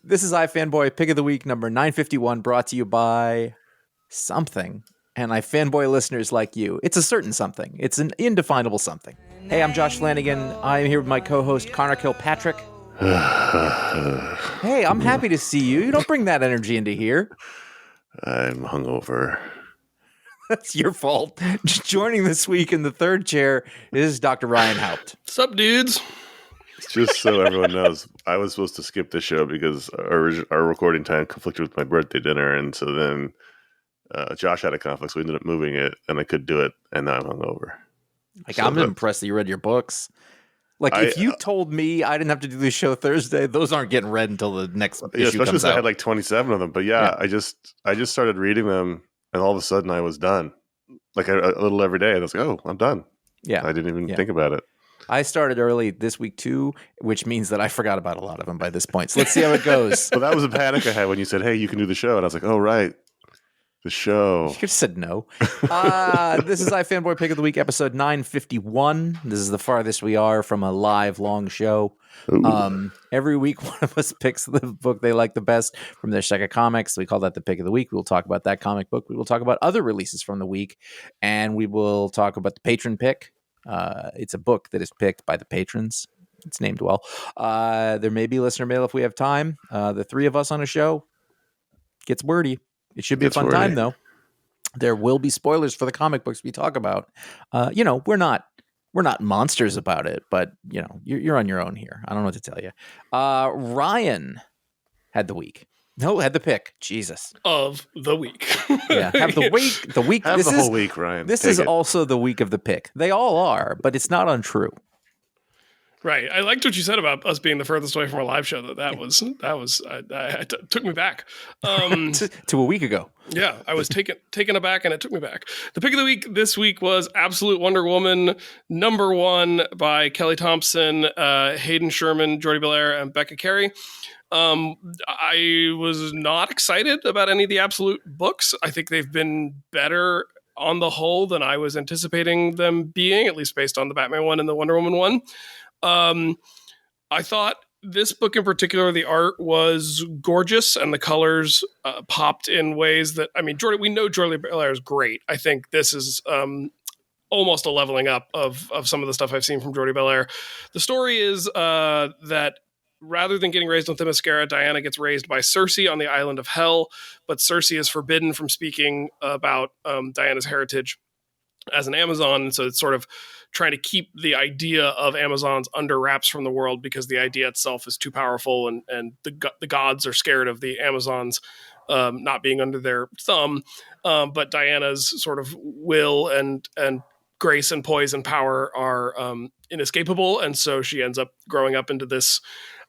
This is iFanboy Pick of the Week number 951, brought to you by something. And iFanboy listeners like you, it's a certain something. It's an indefinable something. Hey, I'm Josh Flanagan. I'm here with my co-host, Connor Kilpatrick. Hey, I'm happy to see you. You don't bring that energy into here. I'm hungover. That's your fault. Joining this week in the third chair is Dr. Ryan Haupt. What's up, dudes? Just so everyone knows, I was supposed to skip this show because our recording time conflicted with my birthday dinner, and so then Josh had a conflict, so we ended up moving it, and I could do it, and now I'm hungover. Like, so I'm impressed that you read your books. Like, if you told me I didn't have to do this show Thursday, those aren't getting read until the next issue especially comes since out. I had like 27 of them. But yeah, I just started reading them, and all of a sudden I was done. Like a little every day, and I was like, oh, I'm done. Yeah, I didn't even think about it. I started early this week too, which means that I forgot about a lot of them by this point. So let's see how it goes. Well, that was a panic I had when you said, hey, you can do the show. And I was like, oh, right. The show. You could have said no. This is iFanboy Pick of the Week, episode 951. This is the farthest we are from a live, long show. Every week, one of us picks the book they like the best from their stack of comics. We call that the Pick of the Week. We'll talk about that comic book. We will talk about other releases from the week. And we will talk about the Patron Pick. It's a book that is picked by the patrons. It's named well. There may be listener mail if we have time. The three of us on a show gets wordy. It should be a fun time, though. There will be spoilers for the comic books we talk about. We're not monsters about it, but you're on your own here. I don't know what to tell you. Ryan had the week. No, had the pick. Jesus. Of the week. Yeah, have the week. The week. Have the whole week, Ryan. This is also the week of the pick. They all are, but it's not untrue. Right. I liked what you said about us being the furthest away from a live show. That took me back to a week ago. Yeah, I was taken aback, and it took me back. The pick of the week this week was Absolute Wonder Woman #1 by Kelly Thompson, Hayden Sherman, Jordi Belair, and Becca Carey. I was not excited about any of the Absolute books. I think they've been better on the whole than I was anticipating them being, at least based on the Batman one and the Wonder Woman one. I thought this book in particular, the art was gorgeous and the colors popped in ways that, we know Jordi Belair is great. I think this is almost a leveling up of some of the stuff I've seen from Jordi Belair. The story is that rather than getting raised on Themyscira, Diana gets raised by Cersei on the island of Hell, but Cersei is forbidden from speaking about Diana's heritage as an Amazon, and so it's sort of trying to keep the idea of Amazons under wraps from the world because the idea itself is too powerful, and the gods are scared of the Amazons not being under their thumb. But Diana's sort of will and grace and poise and power are inescapable, and so she ends up growing up into this.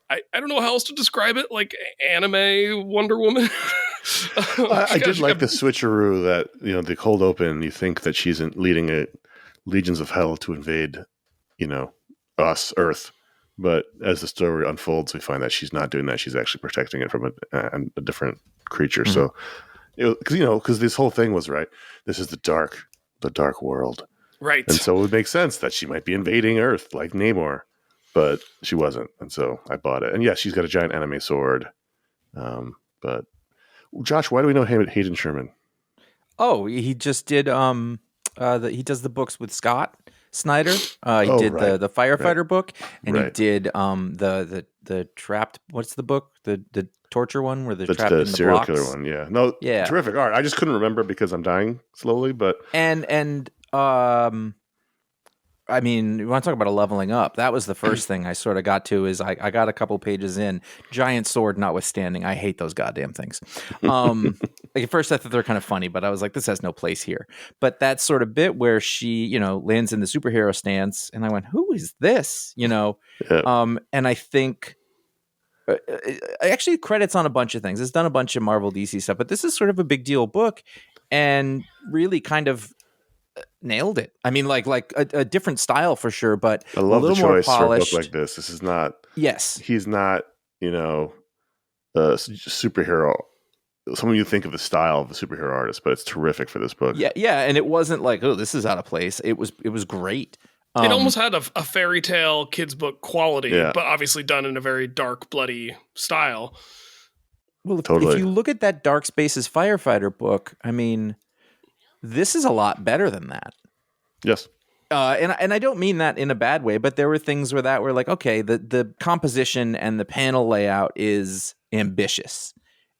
I don't know how else to describe it, like anime Wonder Woman. I did like the switcheroo that, the cold open, you think that she's leading legions of hell to invade, us, Earth. But as the story unfolds, we find that she's not doing that. She's actually protecting it from a different creature. Mm-hmm. So, because this whole thing was, right, this is the dark world. Right. And so it would make sense that she might be invading Earth like Namor. But she wasn't, and so I bought it. And yeah, she's got a giant anime sword. But Josh, why do we know Hayden Sherman? Oh, he just did. He does the books with Scott Snyder. He did the firefighter book, and he did the trapped. What's the book? The torture one where they're trapped in the serial blocks? Killer one. Yeah, terrific art. I just couldn't remember because I'm dying slowly. But you want to talk about a leveling up? That was the first thing I sort of got to. Is I got a couple pages in, giant sword notwithstanding. I hate those goddamn things. At first I thought they're kind of funny, but I was like, this has no place here. But that sort of bit where she, lands in the superhero stance, and I went, who is this? Yeah. And I think actually credits on a bunch of things. It's done a bunch of Marvel DC stuff, but this is sort of a big deal book, and really kind of nailed it. I mean, like a different style for sure, but I love a little the more choice polished. For a book like this. This is not. Yes, he's not. A superhero. Someone you think of the style of a superhero artist, but it's terrific for this book. Yeah, and it wasn't like, oh, this is out of place. It was great. It almost had a fairy tale kids book quality, but obviously done in a very dark, bloody style. Well, Totally. if you look at that Dark Spaces Firefighter book, I mean, this is a lot better than that. Yes. And I don't mean that in a bad way, but there were things where that were like, okay, the composition and the panel layout is ambitious.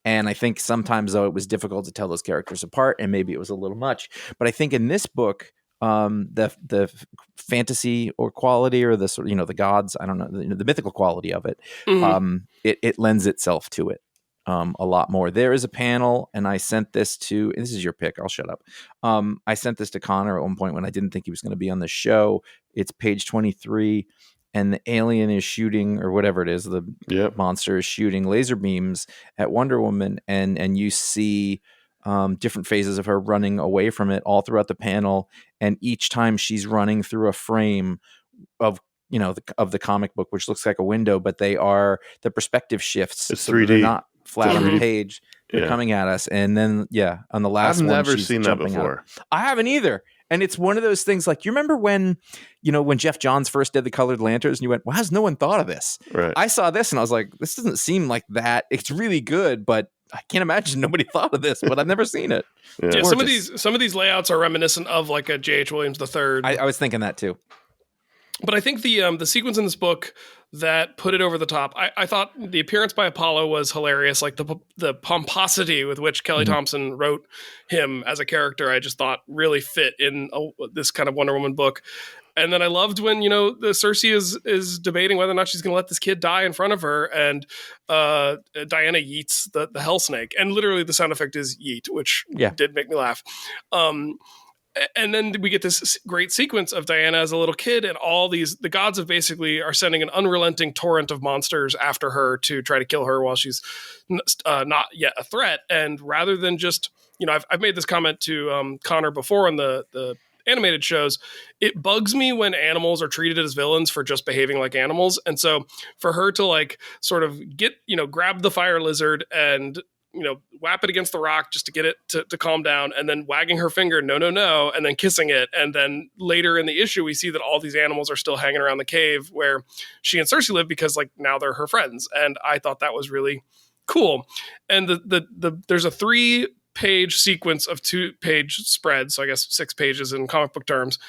And I think sometimes, though, it was difficult to tell those characters apart, and maybe it was a little much. But I think in this book, the fantasy or quality, or the sort of, the gods, I don't know, the mythical quality of it, it lends itself to it a lot more. There is a panel, and I sent this to, this is your pick, I'll shut up. I sent this to Connor at one point when I didn't think he was going to be on the show. It's page 23, and the alien is shooting, or whatever it is, the monster is shooting laser beams at Wonder Woman, and you see different phases of her running away from it all throughout the panel, and each time she's running through a frame of the comic book, which looks like a window, but the perspective shifts. It's so 3D. They're not flat on the 3D. page. They're coming at us, and then on the last I've one, never she's seen that jumping before. out. I haven't either. And it's one of those things like, you remember when Jeff Johns first did the colored lanterns, and you went, why has no one thought of this? Right. I saw this and I was like, this doesn't seem like that. It's really good, but I can't imagine nobody thought of this, but I've never seen it. Yeah, some of these layouts are reminiscent of like a J.H. Williams III. I was thinking that too. But I think the sequence in this book that put it over the top, I thought the appearance by Apollo was hilarious. Like the pomposity with which Kelly Thompson wrote him as a character, I just thought really fit in this kind of Wonder Woman book. And then I loved when, the Cersei is debating whether or not she's going to let this kid die in front of her, and Diana yeets the hell snake. And literally the sound effect is yeet, which did make me laugh. And then we get this great sequence of Diana as a little kid, and the gods of basically are sending an unrelenting torrent of monsters after her to try to kill her while she's not yet a threat. And rather than just, I've made this comment to Connor before on the animated shows, it bugs me when animals are treated as villains for just behaving like animals. And so for her to like sort of grab the fire lizard and whap it against the rock just to get it to calm down, and then wagging her finger, no, and then kissing it. And then later in the issue, we see that all these animals are still hanging around the cave where she and Cersei live, because like now they're her friends. And I thought that was really cool. And there's a 3-page sequence of 2-page spreads, so I guess 6 pages in comic book terms,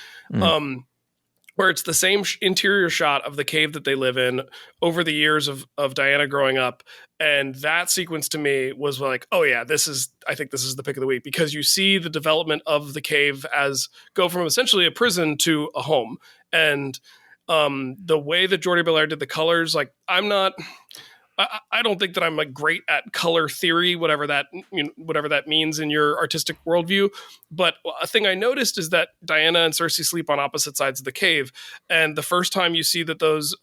where it's the same interior shot of the cave that they live in over the years of Diana growing up. And that sequence to me was like, oh yeah, I think this is the pick of the week, because you see the development of the cave as go from essentially a prison to a home. And the way that Jordi Belair did the colors, like I don't think that I'm like great at color theory, whatever that means in your artistic worldview. But a thing I noticed is that Diana and Cersei sleep on opposite sides of the cave. And the first time you see that those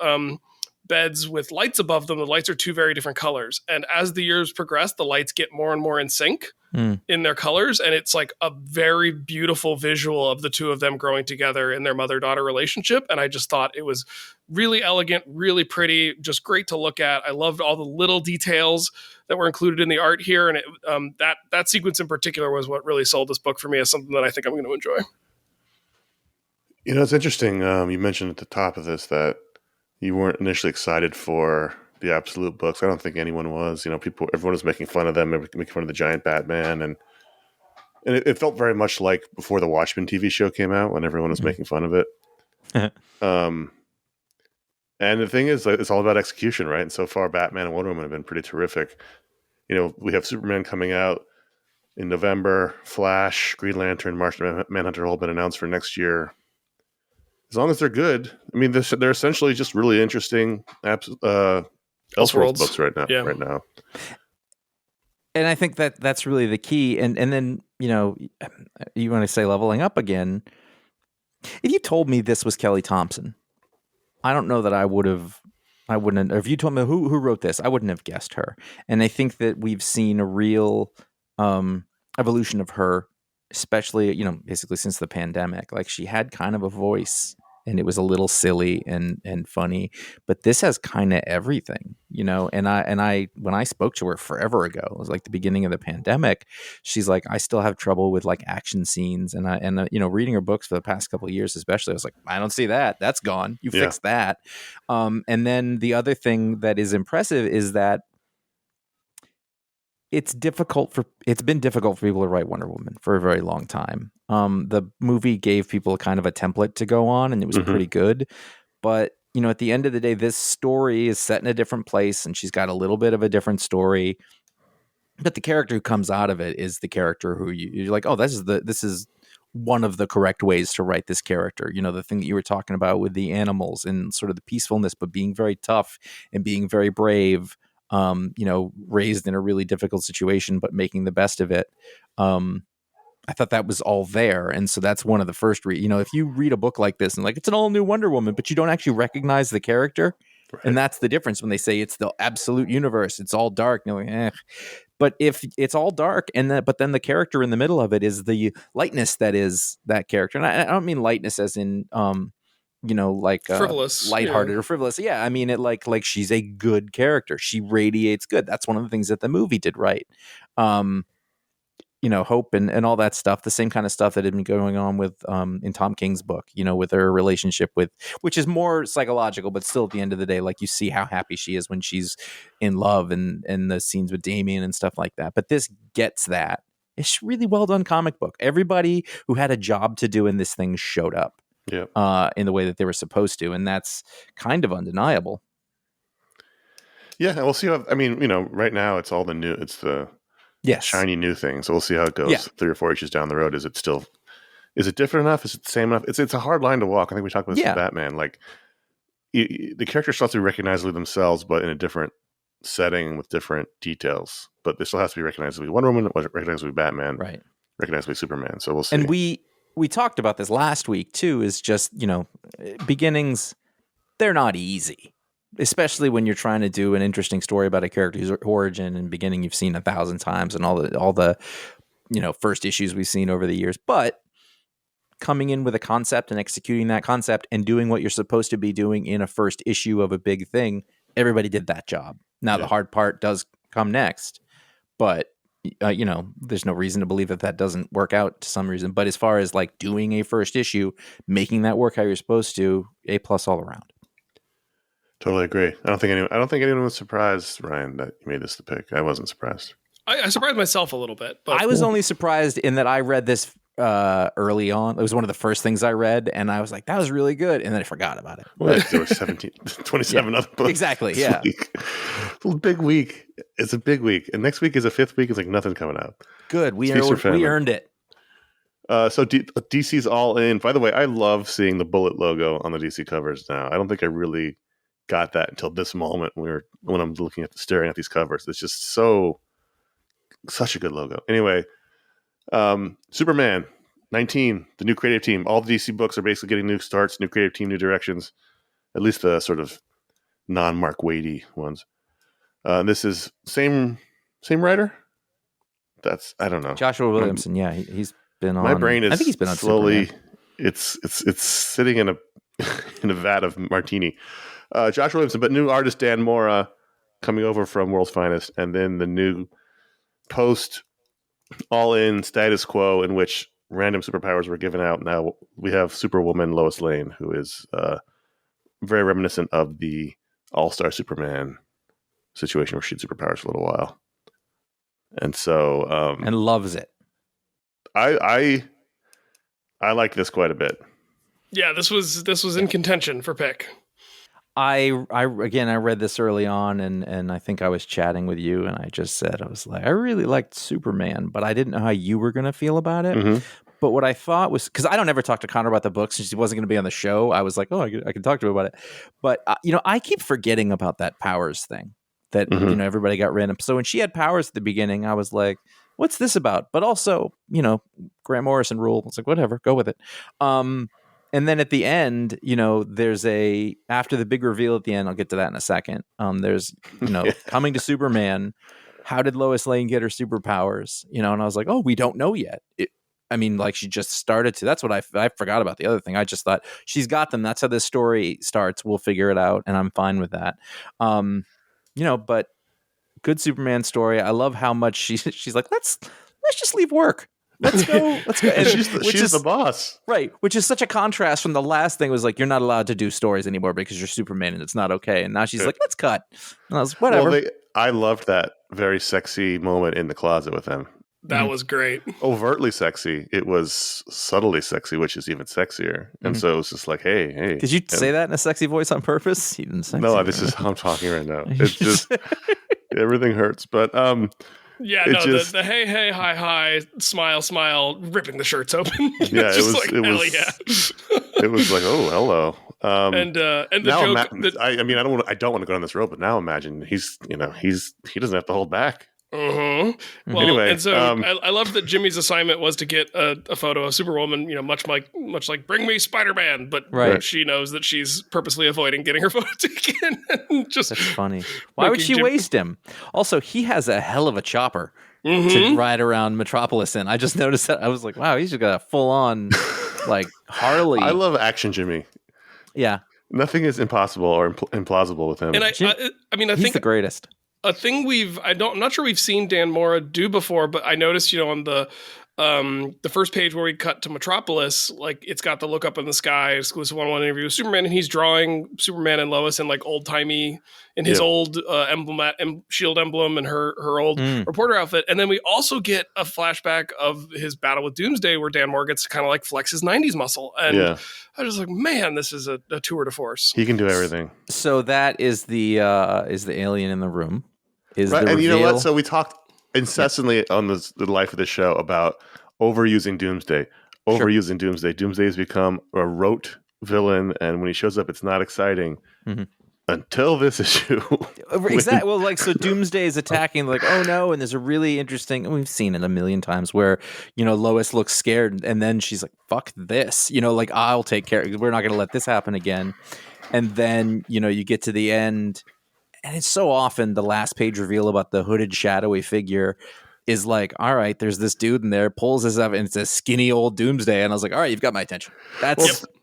beds with lights above them, the lights are 2 very different colors. And as the years progress, the lights get more and more in sync in their colors. And it's like a very beautiful visual of the 2 of them growing together in their mother-daughter relationship. And I just thought it was really elegant, really pretty, just great to look at. I loved all the little details that were included in the art here. And that sequence in particular was what really sold this book for me as something that I think I'm going to enjoy. It's interesting. You mentioned at the top of this that you weren't initially excited for the Absolute books. I don't think anyone was. Everyone was making fun of them, making fun of the giant Batman, and it felt very much like before the Watchmen TV show came out, when everyone was making fun of it. And the thing is, it's all about execution, right? And so far, Batman and Wonder Woman have been pretty terrific. We have Superman coming out in November, Flash, Green Lantern, Martian Manhunter all been announced for next year. As long as they're good, I mean, they're essentially just really interesting Elseworlds books right now. Yeah. Right now, and I think that's really the key. And then you want to say leveling up again. If you told me this was Kelly Thompson, I don't know that I wouldn't. Or if you told me who wrote this, I wouldn't have guessed her. And I think that we've seen a real evolution of her, especially basically since the pandemic. Like, she had kind of a voice, and it was a little silly and funny, but this has kind of everything, and I when I spoke to her forever ago, it was like the beginning of the pandemic. She's like, I still have trouble with like action scenes, and reading her books for the past couple of years, especially, I was like, I don't see that. That's gone. You fixed that. And then the other thing that is impressive is that it's been difficult for people to write Wonder Woman for a very long time. The movie gave people kind of a template to go on, and it was pretty good. But at the end of the day, this story is set in a different place, and she's got a little bit of a different story. But the character who comes out of it is the character who you're like, oh, this is one of the correct ways to write this character. The thing that you were talking about with the animals and sort of the peacefulness, but being very tough and being very brave. Raised in a really difficult situation, but making the best of it. I thought that was all there. And so that's one of the first, if you read a book like this and it's an all new Wonder Woman, but you don't actually recognize the character. Right. And that's the difference when they say it's the absolute universe, it's all dark. And you're like, But if it's all dark but then the character in the middle of it is the lightness that is that character. And I don't mean lightness as in, frivolous, lighthearted or frivolous. Yeah, I mean it like she's a good character. She radiates good. That's one of the things that the movie did right. Hope and all that stuff. The same kind of stuff that had been going on with in Tom King's book. With her relationship which is more psychological, but still at the end of the day, you see how happy she is when she's in love and the scenes with Damien and stuff like that. But this gets that. It's really well done comic book. Everybody who had a job to do in this thing showed up. Yeah. In the way that they were supposed to, and that's kind of undeniable. Yeah, we'll see how. Right now it's all it's the shiny new thing. So we'll see how it goes 3 or 4 issues down the road. Is it different enough? Is it the same enough? It's a hard line to walk. I think we talked about this with Batman. The characters still have to be recognizably themselves, but in a different setting with different details. But they still have to be recognizably Wonder Woman, recognizably Batman, right? Recognizably Superman. So we'll see. And we talked about this last week too, is just, beginnings, they're not easy, especially when you're trying to do an interesting story about a character's origin and beginning you've seen 1,000 times and all the first issues we've seen over the years. But coming in with a concept and executing that concept and doing what you're supposed to be doing in a first issue of a big thing, everybody did that job. Now the hard part does come next, but there's no reason to believe that doesn't work out to some reason. But as far as doing a first issue, making that work how you're supposed to, A+ all around. Totally agree. I don't think anyone was surprised, Ryan, that you made this the pick. I wasn't surprised. I surprised myself a little bit, but I was only surprised in that I read this early on. It was one of the first things I read, and I was like, that was really good, and then I forgot about it. Well, there were 27 other books. Exactly, week. It's a big week. It's a big week. And next week is a 5th week. It's nothing coming out. Good. We earned it. So DC's all in. By the way, I love seeing the Bullet logo on the DC covers now. I don't think I really got that until this moment when I'm staring at these covers. It's just such a good logo. Anyway, Superman 19, the new creative team. All the DC books are basically getting new starts, new creative team, new directions. At least the sort of non-Mark Waidey ones. This is same writer. I don't know. Joshua Williamson. Yeah, he's been on. My brain is. I think he's been on slowly. Superman. It's sitting in a vat of martini. Joshua Williamson, but new artist Dan Mora coming over from World's Finest, and then the new post all-in status quo in which random superpowers were given out. Now we have Superwoman Lois Lane, who is very reminiscent of the All-Star Superman situation where she had superpowers for a little while, and so and loves it. I like this quite a bit. Yeah, this was in contention for pick. I read this early on, and I think I was chatting with you, and I just said, I was like, I really liked Superman, but I didn't know how you were going to feel about it. Mm-hmm. But what I thought was, because I don't ever talk to Connor about the book since he wasn't going to be on the show, I was like, oh, I can talk to him about it. But, I keep forgetting about that powers thing that, everybody got random. So when she had powers at the beginning, I was like, what's this about? But also, Grant Morrison rule. It's like, whatever, go with it. And then at the end, there's after the big reveal at the end, I'll get to that in a second. There's, coming to Superman. How did Lois Lane get her superpowers? And I was like, oh, we don't know yet. She just started to. That's what I forgot about the other thing. I just thought she's got them. That's how this story starts. We'll figure it out, and I'm fine with that. But good Superman story. I love how much she's like, let's just leave work. Let's go. And she's the boss. Right. Which is such a contrast from the last thing was like, you're not allowed to do stories anymore because you're Superman and it's not okay. And now she's like, let's cut. And I was, whatever. Well, I loved that very sexy moment in the closet with him. That was great. Overtly sexy. It was subtly sexy, which is even sexier. And so it was just like, hey. Did you say that in a sexy voice on purpose? Even sexy. No, this is how I'm talking right now. It's just everything hurts. But yeah, no, just, the hey, hi, smile, ripping the shirts open. Yeah, it was like, oh, hello. And the now joke. I don't want to go down this road, but now imagine he doesn't have to hold back. Mm-hmm. Well, anyway, and so I love that Jimmy's assignment was to get a photo of Superwoman, much like bring me Spider-Man, but she knows that she's purposely avoiding getting her photo taken. That's funny. Why would she waste him? Also, he has a hell of a chopper to ride around Metropolis in. I just noticed that. I was like, wow, he's just got a full-on like Harley. I love action Jimmy. Yeah. Nothing is impossible or implausible with him. And I he's think the greatest. A thing I'm not sure we've seen Dan Mora do before, but I noticed, on the first page where we cut to Metropolis, like it's got the look up in the sky, exclusive one-on-one interview with Superman, and he's drawing Superman and Lois in like old timey in his old shield emblem and her old reporter outfit, and then we also get a flashback of his battle with Doomsday, where Dan Mora gets to kind of like flex his '90s muscle, and I was like, man, this is a tour de force. He can do everything. So that is the alien in the room. And you know what? So we talked incessantly on the life of the show about overusing Doomsday. Doomsday has become a rote villain, and when he shows up, it's not exciting until this issue. Exactly. Well, so Doomsday is attacking, like, oh no, and there's a really interesting. We've seen it a million times where Lois looks scared, and then she's like, "Fuck this," like I'll take care. We're not going to let this happen again. And then you get to the end. And it's so often the last page reveal about the hooded, shadowy figure is like, all right, there's this dude in there, pulls this up, and it's a skinny old Doomsday. And I was like, all right, you've got my attention.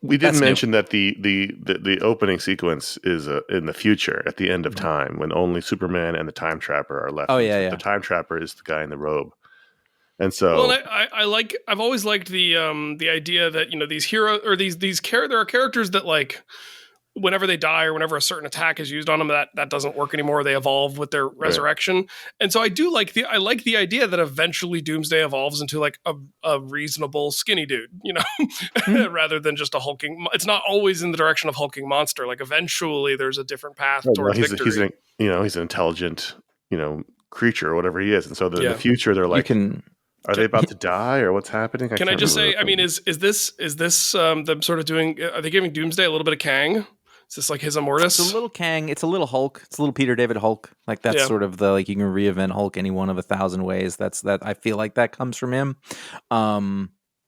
We didn't mention that the opening sequence is in the future, at the end of time, when only Superman and the Time Trapper are left. Oh, yeah. The Time Trapper is the guy in the robe. And so, well, I've always liked the idea that these heroes or there are characters that like, whenever they die or whenever a certain attack is used on them, that doesn't work anymore. They evolve with their resurrection. And so I like the idea that eventually Doomsday evolves into like a reasonable skinny dude, rather than just a hulking. It's not always in the direction of hulking monster. Like eventually there's a different path towards victory. He's an intelligent, creature or whatever he is. And so in the future, they're like, are they about to die or what's happening? Can I just say, is this them sort of doing, are they giving Doomsday a little bit of Kang? Is this like his Immortus? It's a little Kang. It's a little Hulk. It's a little Peter David Hulk. Like that's sort of the, like, you can reinvent Hulk any one of 1,000 ways. That I feel like that comes from him.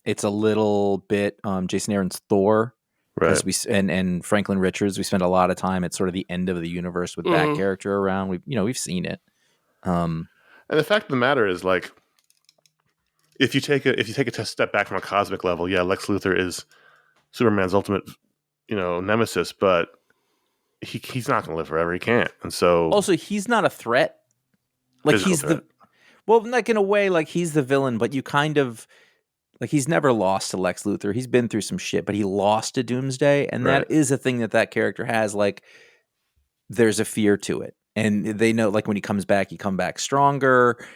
It's a little bit Jason Aaron's Thor. Right. And Franklin Richards. We spent a lot of time at sort of the end of the universe with that character around. We've seen it. And the fact of the matter is, like, if you take a step back from a cosmic level, Lex Luthor is Superman's ultimate nemesis, but he's not going to live forever. He can't. And so also he's not a threat. Like he's threat. Like in a way, like he's the villain, but you kind of like, he's never lost to Lex Luthor. He's been through some shit, but he lost to Doomsday. And that is a thing that character has. Like there's a fear to it. And they know, like, when he comes back stronger.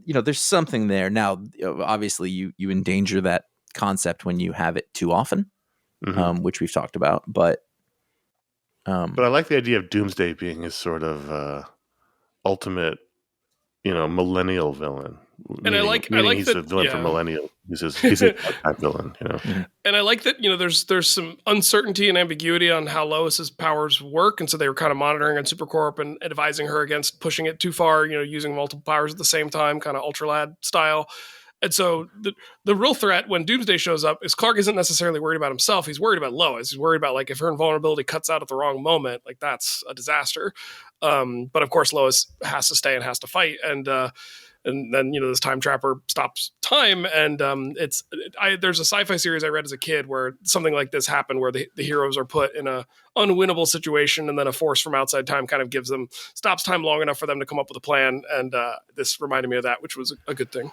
There's something there. Now, obviously you endanger that concept when you have it too often. Which we've talked about, but I like the idea of Doomsday being his sort of ultimate, millennial villain. And I like he's that, a villain for millennial. He's a type villain, And I like that, there's some uncertainty and ambiguity on how Lois's powers work, and so they were kind of monitoring on Supercorp and advising her against pushing it too far, using multiple powers at the same time, kind of Ultralad style. And so the real threat when Doomsday shows up is Clark isn't necessarily worried about himself. He's worried about Lois. He's worried about, like, if her invulnerability cuts out at the wrong moment, like, that's a disaster. But of course Lois has to stay and has to fight. And then, this Time Trapper stops time. And there's a sci-fi series I read as a kid where something like this happened, where the heroes are put in a unwinnable situation, and then a force from outside time kind of stops time long enough for them to come up with a plan. And this reminded me of that, which was a good thing.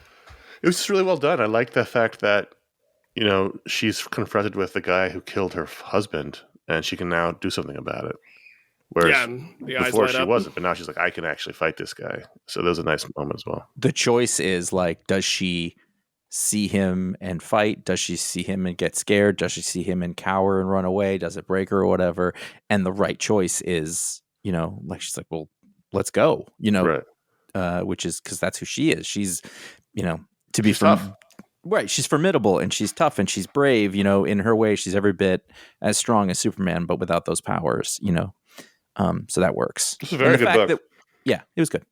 It was just really well done. I like the fact that, she's confronted with the guy who killed her husband, and she can now do something about it. Whereas and the eyes before light she up. wasn't, but now she's like, I can actually fight this guy. So there's a nice moment as well. The choice is like, does she see him and fight? Does she see him and get scared? Does she see him and cower and run away? Does it break her or whatever? And the right choice is, like she's like, well, let's go, Right. which is because that's who she is. She's, to be She's tough. Right. She's formidable and she's tough and she's brave, in her way. She's every bit as strong as Superman, but without those powers, so that works. It's a very good book. Yeah, it was good.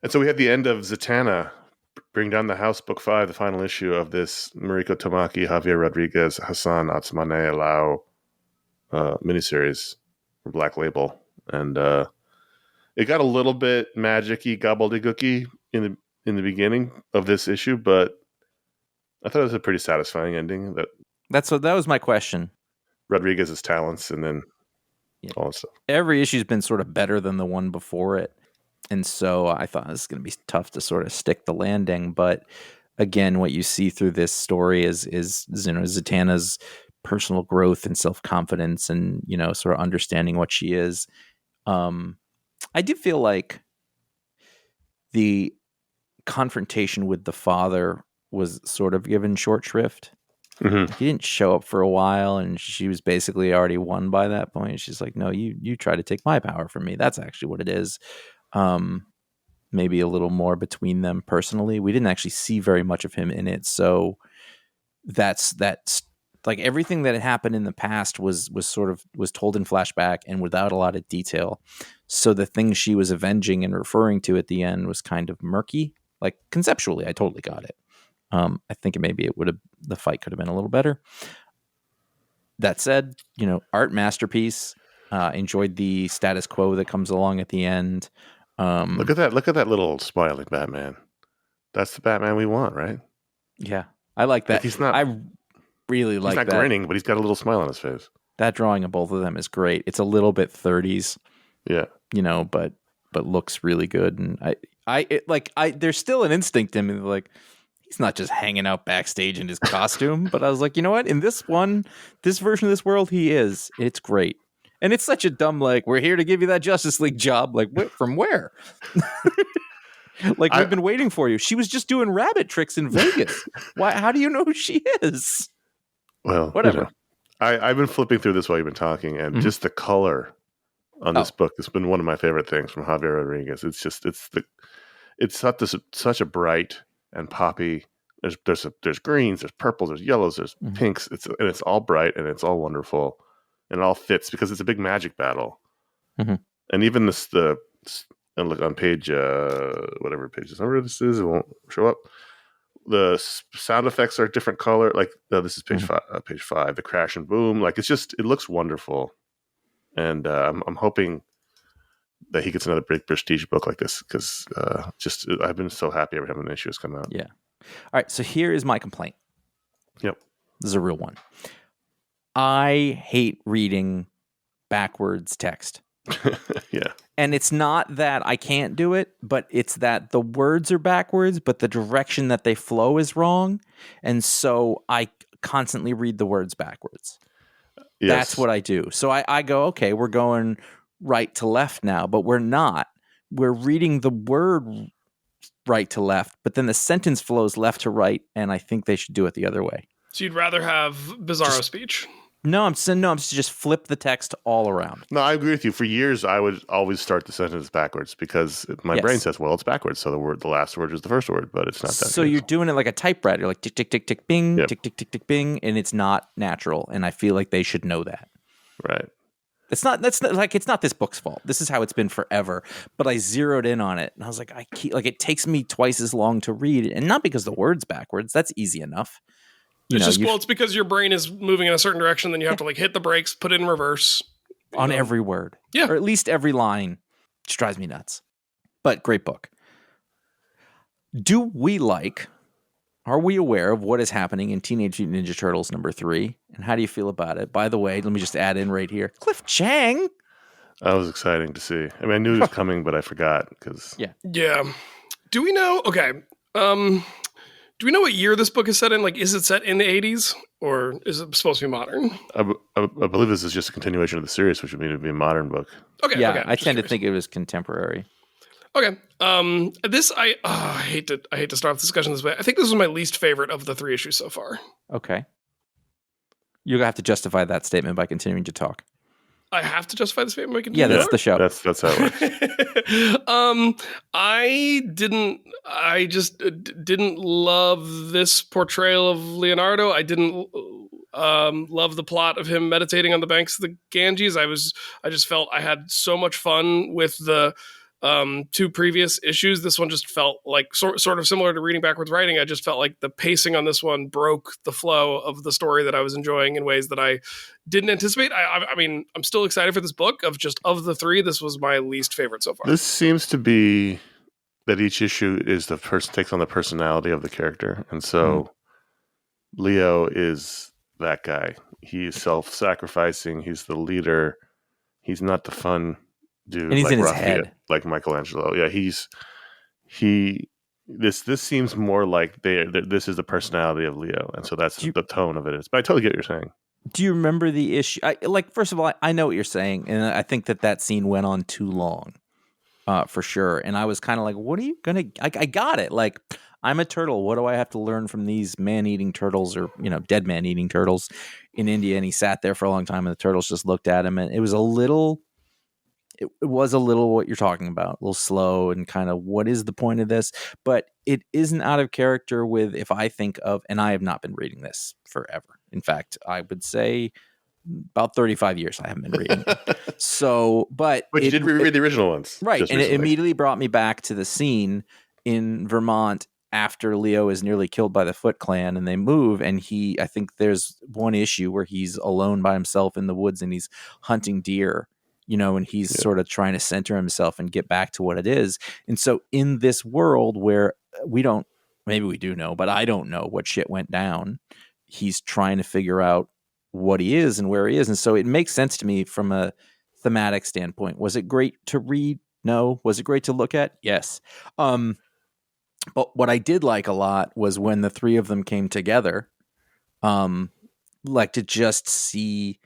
And so we had the end of Zatanna, Bring Down the House, Book 5, the final issue of this Mariko Tamaki, Javier Rodriguez, Hassan Atsmane Alao miniseries from Black Label. And it got a little bit magic-y, gobbledygooky in the beginning of this issue, but I thought it was a pretty satisfying ending. That was my question. Rodriguez's talents and then all that stuff. Every issue's been sort of better than the one before it. And so I thought this is going to be tough to sort of stick the landing. But again, what you see through this story is Zatanna's personal growth and self-confidence and, sort of understanding what she is. I do feel like the confrontation with the father was sort of given short shrift. Mm-hmm. He didn't show up for a while, and she was basically already won by that point. She's like, no, you try to take my power from me. That's actually what it is. Maybe a little more between them personally. We didn't actually see very much of him in it. So that's like everything that had happened in the past was told in flashback and without a lot of detail. So the thing she was avenging and referring to at the end was kind of murky. Like conceptually, I totally got it. I think the fight could have been a little better. That said, art masterpiece. Enjoyed the status quo that comes along at the end. Look at that little smiling Batman. That's the Batman we want, right? Yeah, I like that. Like he's not. I really like that. He's not grinning, but he's got a little smile on his face. That drawing of both of them is great. It's a little bit 30s. Yeah. But looks really good. And there's still an instinct in me like, he's not just hanging out backstage in his costume. But I was like, you know what? In this version of this world, he is. It's great. And it's such a dumb, we're here to give you that Justice League job. Like, from where? We've been waiting for you. She was just doing rabbit tricks in Vegas. Why? How do you know who she is? Well, whatever. I've been flipping through this while you've been talking, and just the color on this book has been one of my favorite things from Javier Rodriguez. It's such a bright and poppy. There's greens, there's purples, there's yellows, there's pinks. It's all bright and it's all wonderful, and it all fits because it's a big magic battle. Mm-hmm. And even and look on page whatever page this is, it won't show up. The sound effects are a different color. This is page page 5. The crash and boom. It looks wonderful. And I'm hoping that he gets another big prestige book like this because I've been so happy every time an issue has come out. Yeah. All right. So here is my complaint. Yep. This is a real one. I hate reading backwards text. Yeah. And it's not that I can't do it, but it's that the words are backwards, but the direction that they flow is wrong. And so I constantly read the words backwards. Yes. That's what I do. So I go, okay, we're going right to left now, but we're not. We're reading the word right to left, but then the sentence flows left to right, and I think they should do it the other way. So you'd rather have Bizarro speech? No, I'm saying just flip the text all around. No, I agree with you. For years, I would always start the sentence backwards because my brain says, well, it's backwards. So the last word is the first word, but it's not that. So you're doing it like a typewriter. You're like tick, tick, tick, tick, bing, tick, tick, tick, tick, bing, and it's not natural. And I feel like they should know that. Right. It's not this book's fault. This is how it's been forever. But I zeroed in on it and I was like, it takes me twice as long to read it. And not because the word's backwards. That's easy enough. It's because your brain is moving in a certain direction, then you have to hit the brakes, put it in reverse. On every word. Yeah. Or at least every line. Which drives me nuts. But great book. Are we aware of what is happening in Teenage Mutant Ninja Turtles #3? And how do you feel about it? By the way, let me just add in right here. Cliff Chang. That was exciting to see. I mean, I knew he was coming, but I forgot because... Yeah. Do we know... Okay. Do we know what year this book is set in? Like, is it set in the 80s or is it supposed to be modern? I believe this is just a continuation of the series, which would mean to be a modern book. Okay. Yeah, okay, I tend to think it was contemporary. Okay. This I hate to start off the discussion this way. I think this was my least favorite of the 3 issues so far. Okay. You're going to have to justify that statement by continuing to talk. I have to justify this statement by continuing. Yeah, that's the show. That's how it works. I just didn't love this portrayal of Leonardo. I didn't love the plot of him meditating on the banks of the Ganges. I just felt I had so much fun with the 2 previous issues. This one just felt like sort of similar to reading backwards writing. I just felt like the pacing on this one broke the flow of the story that I was enjoying in ways that I didn't anticipate. I mean, I'm still excited for this book. Of the 3, this was my least favorite so far. This seems to be that each issue is the person takes on the personality of the character, and so Leo is that guy. He is self-sacrificing. He's the leader. He's not the fun dude, And he's like in his Raphael, head. like Michelangelo. Yeah, this seems more like this is the personality of Leo, and so that's the tone of it is. But I totally get what you're saying. Do you remember the issue? First of all, I know what you're saying, and I think that scene went on too long, for sure. And I was kind of like, what are you gonna? I got it. Like, I'm a turtle. What do I have to learn from these man-eating turtles, or dead man-eating turtles in India? And he sat there for a long time, and the turtles just looked at him, and it was a little. It was a little what you're talking about, a little slow and kind of what is the point of this? But it isn't out of character with, if I think of, and I have not been reading this forever. In fact, I would say about 35 years I haven't been reading it. So, but you did reread the original ones. Right. And recently. It immediately brought me back to the scene in Vermont after Leo is nearly killed by the Foot Clan and they move. And I think there's one issue where he's alone by himself in the woods and he's hunting deer. And he's sort of trying to center himself and get back to what it is. And so in this world where maybe we do know, but I don't know what shit went down, he's trying to figure out what he is and where he is. And so it makes sense to me from a thematic standpoint. Was it great to read? No. Was it great to look at? Yes. But what I did like a lot was when the 3 of them came together, like to just see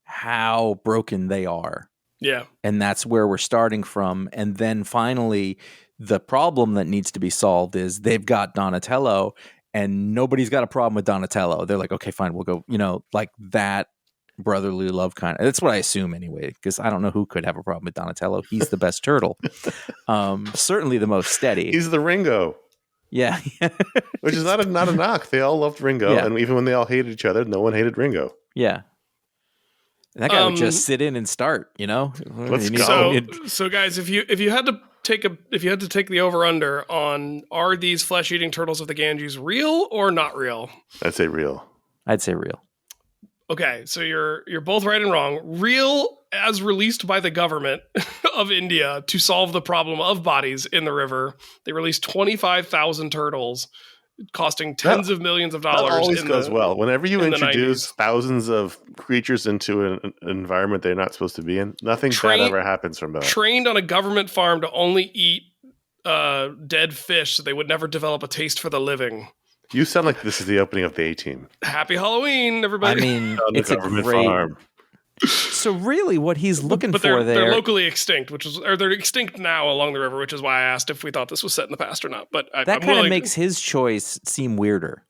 how broken they are. Yeah. And that's where we're starting from. And then finally, the problem that needs to be solved is they've got Donatello and nobody's got a problem with Donatello. They're like, okay, fine, we'll go, like that brotherly love kind of. That's what I assume anyway, because I don't know who could have a problem with Donatello. He's the best turtle. Certainly the most steady. He's the Ringo. Yeah. Which is not a knock. They all loved Ringo. Yeah. And even when they all hated each other, no one hated Ringo. Yeah. That guy would just sit in and start, Let's go. So guys, if you had to take the over under on, are these flesh eating turtles of the Ganges real or not real? I'd say real. Okay, so you're both right and wrong. Real as released by the government of India to solve the problem of bodies in the river. They released 25,000 turtles, costing tens of millions of dollars. That always goes well. Whenever you introduce 90s. thousands of creatures into an environment they're not supposed to be in, nothing bad ever happens from that. Trained on a government farm to only eat dead fish so they would never develop a taste for the living. You sound like this is the opening of the A-Team. Happy Halloween, everybody. I mean, On the it's a government great farm. So really what he's looking but for they're locally extinct, they're extinct now along the river, which is why I asked if we thought this was set in the past or not. But that kind of makes his choice seem weirder.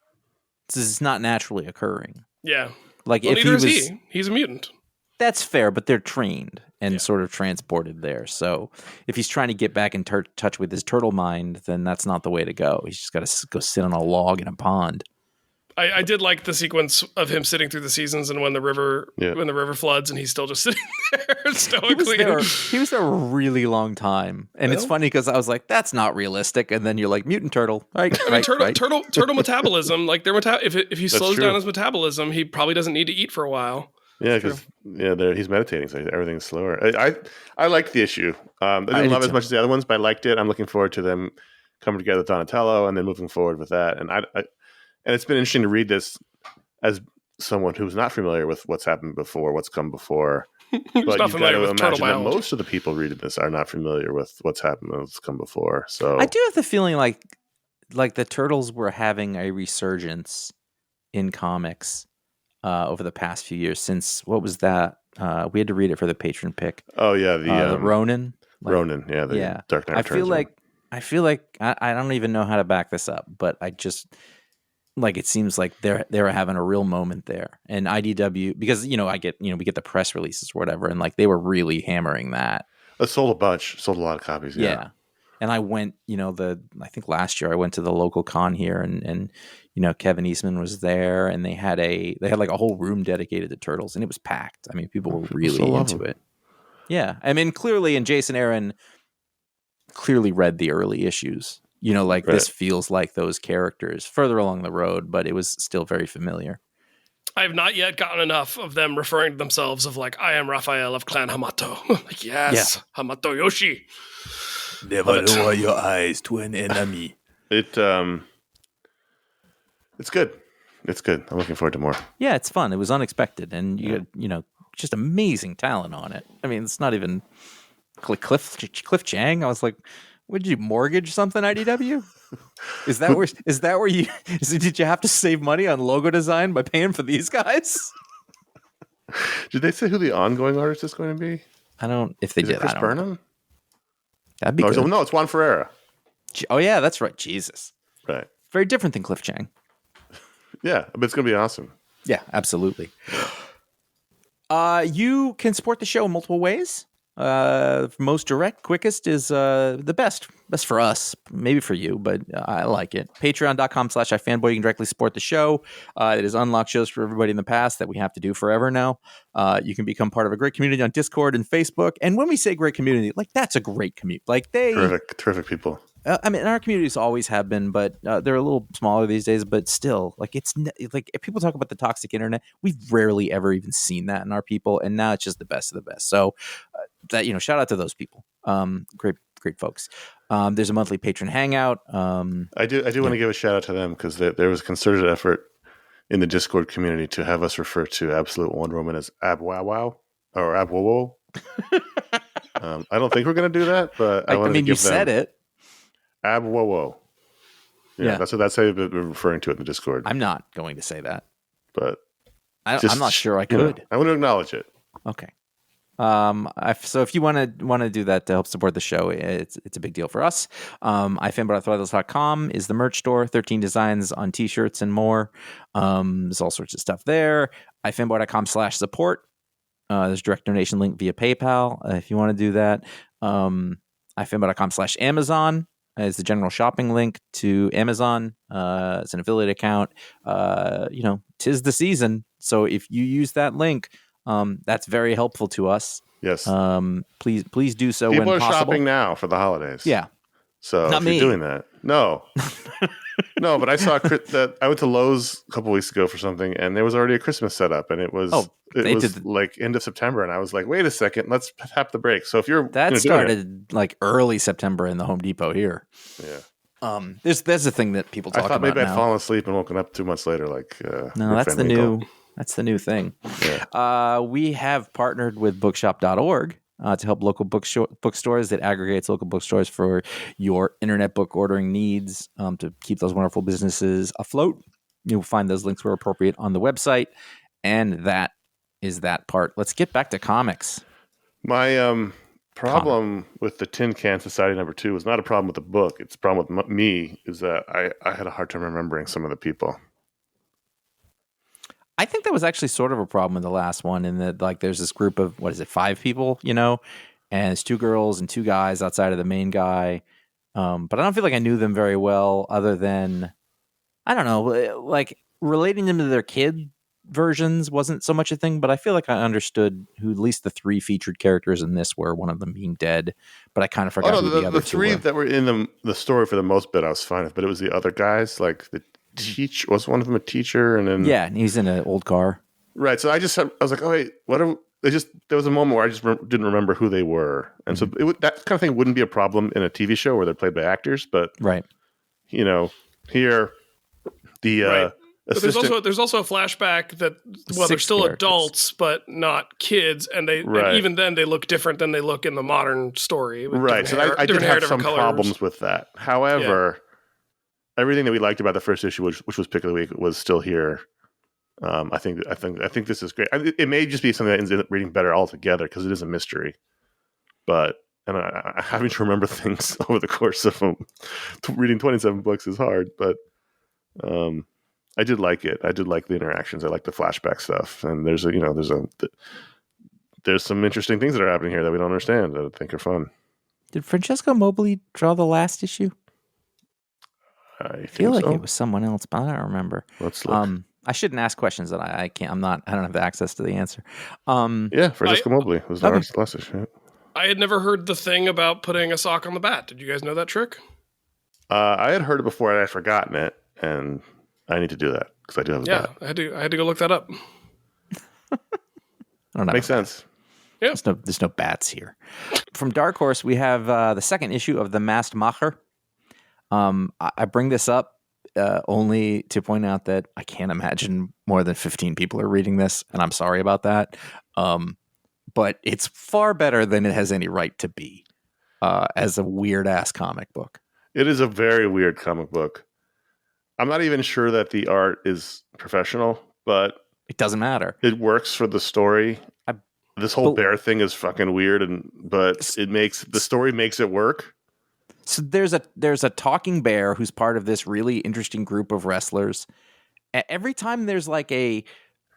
This is not naturally occurring. Yeah. Like well, if he neither was, is he. He's a mutant. That's fair, but they're trained and sort of transported there. So if he's trying to get back in touch with his turtle mind, then that's not the way to go. He's just got to go sit on a log in a pond. I did like the sequence of him sitting through the seasons and when the river floods and he's still just sitting there stoically. He was there a really long time, and it's funny because I was like, "That's not realistic." And then you're like, "Mutant turtle, right?" Turtle metabolism, like if he slows down his metabolism, he probably doesn't need to eat for a while. Yeah, because he's meditating, so everything's slower. I liked the issue. I didn't love it as much as the other ones, but I liked it. I'm looking forward to them coming together with Donatello and then moving forward with that. And it's been interesting to read this as someone who's not familiar with what's happened before, what's come before. But you've got to imagine that most of the people reading this are not familiar with what's happened and what's come before. So I do have the feeling like like the Turtles were having a resurgence in comics over the past few years. Since what was that? We had to read it for the patron pick. Oh yeah, the Ronin. Ronin, the Dark Knight Returns. I feel like I don't even know how to back this up, but I just like it seems like they were having a real moment there. And IDW, because we get the press releases or whatever, and like they were really hammering that. It sold a bunch, sold a lot of copies. Yeah. And I went, I think last year I went to the local con here, and Kevin Eastman was there, and they had like a whole room dedicated to Turtles, and it was packed. I mean, people were really into it. Yeah, I mean, clearly, and Jason Aaron clearly read the early issues. This feels like those characters further along the road, but it was still very familiar. I have not yet gotten enough of them referring to themselves of like, I am Raphael of Clan Hamato. Like, yes, yeah. Hamato Yoshi. Never lower your eyes to an enemy. It's good. It's good. I'm looking forward to more. Yeah, it's fun. It was unexpected, and you had, just amazing talent on it. I mean, it's not even Cliff Chang. I was like, what, did you mortgage something, IDW? Is that where you did you have to save money on logo design by paying for these guys? Did they say who the ongoing artist is going to be? I don't. If they did, Chris Burnham? Know. That'd be good. No, it's Juan Ferreira. Oh yeah, that's right. Jesus. Right. Very different than Cliff Chang. Yeah, but it's going to be awesome. Yeah, absolutely. You can support the show in multiple ways. Most direct, quickest is the best. Best for us, maybe for you, but I like it. Patreon.com/iFanboy. You can directly support the show. It is unlocked shows for everybody in the past that we have to do forever now. You can become part of a great community on Discord and Facebook. And when we say great community, like that's a great community. Like terrific people. I mean, our communities always have been, but they're a little smaller these days. But still, like like if people talk about the toxic internet, we've rarely ever even seen that in our people, and now it's just the best of the best. So, shout out to those people. Great folks. There's a monthly patron hangout. I do want to give a shout out to them because there was a concerted effort in the Discord community to have us refer to Absolute Wonder Woman as Abwowow or Abwowo. I don't think we're going to do that, but I mean, you said it. Abwowo. Yeah, that's how they're referring to it in the Discord. I'm not going to say that, but I'm not sure I could. I want to acknowledge it. Okay. So if you want to do that to help support the show, it's a big deal for us. iFanboy.threadless.com is the merch store. 13 designs on t-shirts and more. There's all sorts of stuff there. iFanboy.com/support. There's a direct donation link via PayPal if you want to do that. iFanboy.com/Amazon is the general shopping link to Amazon. It's an affiliate account. 'Tis the season. So if you use that link, that's very helpful to us. Yes. Please do so People when are possible. shopping now for the holidays. Yeah. So Not if me. you're doing that, no, no. But I saw that I went to Lowe's a couple weeks ago for something, and there was already a Christmas setup, and it was like end of September, and I was like, wait a second, let's tap the brakes. So if you're started like early September in the Home Depot here. Yeah. There's the thing that people talk about. I thought maybe now. I'd fallen asleep and woken up 2 months later. Like no, that's the new. That's the new thing. Yeah. We have partnered with bookshop.org to help local bookstores that aggregates local bookstores for your internet book ordering needs to keep those wonderful businesses afloat. You'll find those links where appropriate on the website. And that is that part. Let's get back to comics. My problem with the Tin Can Society #2 was not a problem with the book. It's a problem with me is that I had a hard time remembering some of the people. I think that was actually sort of a problem in the last one in that like there's this group of 5 people, and it's 2 girls and 2 guys outside of the main guy. But I don't feel like I knew them very well other than, I don't know, like relating them to their kid versions wasn't so much a thing, but I feel like I understood who at least the 3 featured characters in this were, one of them being dead, but I kind of forgot who the other 2 3 were. that were in the story for the most bit I was fine with, but it was the other guys, like the was one of them a teacher, and then and he's in an old car, right? So I was like, oh wait, there was a moment where I just didn't remember who they were, and so that kind of thing wouldn't be a problem in a TV show where they're played by actors, but right, here the right. But there's also a flashback that they're still adults but not kids, and they and even then they look different than they look in the modern story. Right. So I did have some problems with that. However. everything that we liked about the first issue, which was Pick of the Week, was still here. I think this is great. It may just be something that ends up reading better altogether because it is a mystery. But having to remember things over the course of reading 27 books is hard. But I did like it. I did like the interactions. I like the flashback stuff. And there's some interesting things that are happening here that we don't understand that I think are fun. Did Francesco Mobley draw the last issue? I feel like so. It was someone else, but I don't remember. Let's look. I shouldn't ask questions that I can't. I don't have the access to the answer. Yeah, Francesco Mobley was the last issue. I had never heard the thing about putting a sock on the bat. Did you guys know that trick? I had heard it before and I had forgotten it, and I need to do that because I do have a bat. I had to go look that up. I don't know. Makes sense. Yeah. There's no bats here. From Dark Horse, we have the second issue of the Masked Macher. I bring this up only to point out that I can't imagine more than 15 people are reading this, and I'm sorry about that. But it's far better than it has any right to be as a weird-ass comic book. It is a very weird comic book. I'm not even sure that the art is professional, but it doesn't matter. It works for the story. This whole bear thing is fucking weird, but the story makes it work. So there's a talking bear who's part of this really interesting group of wrestlers. Every time there's like a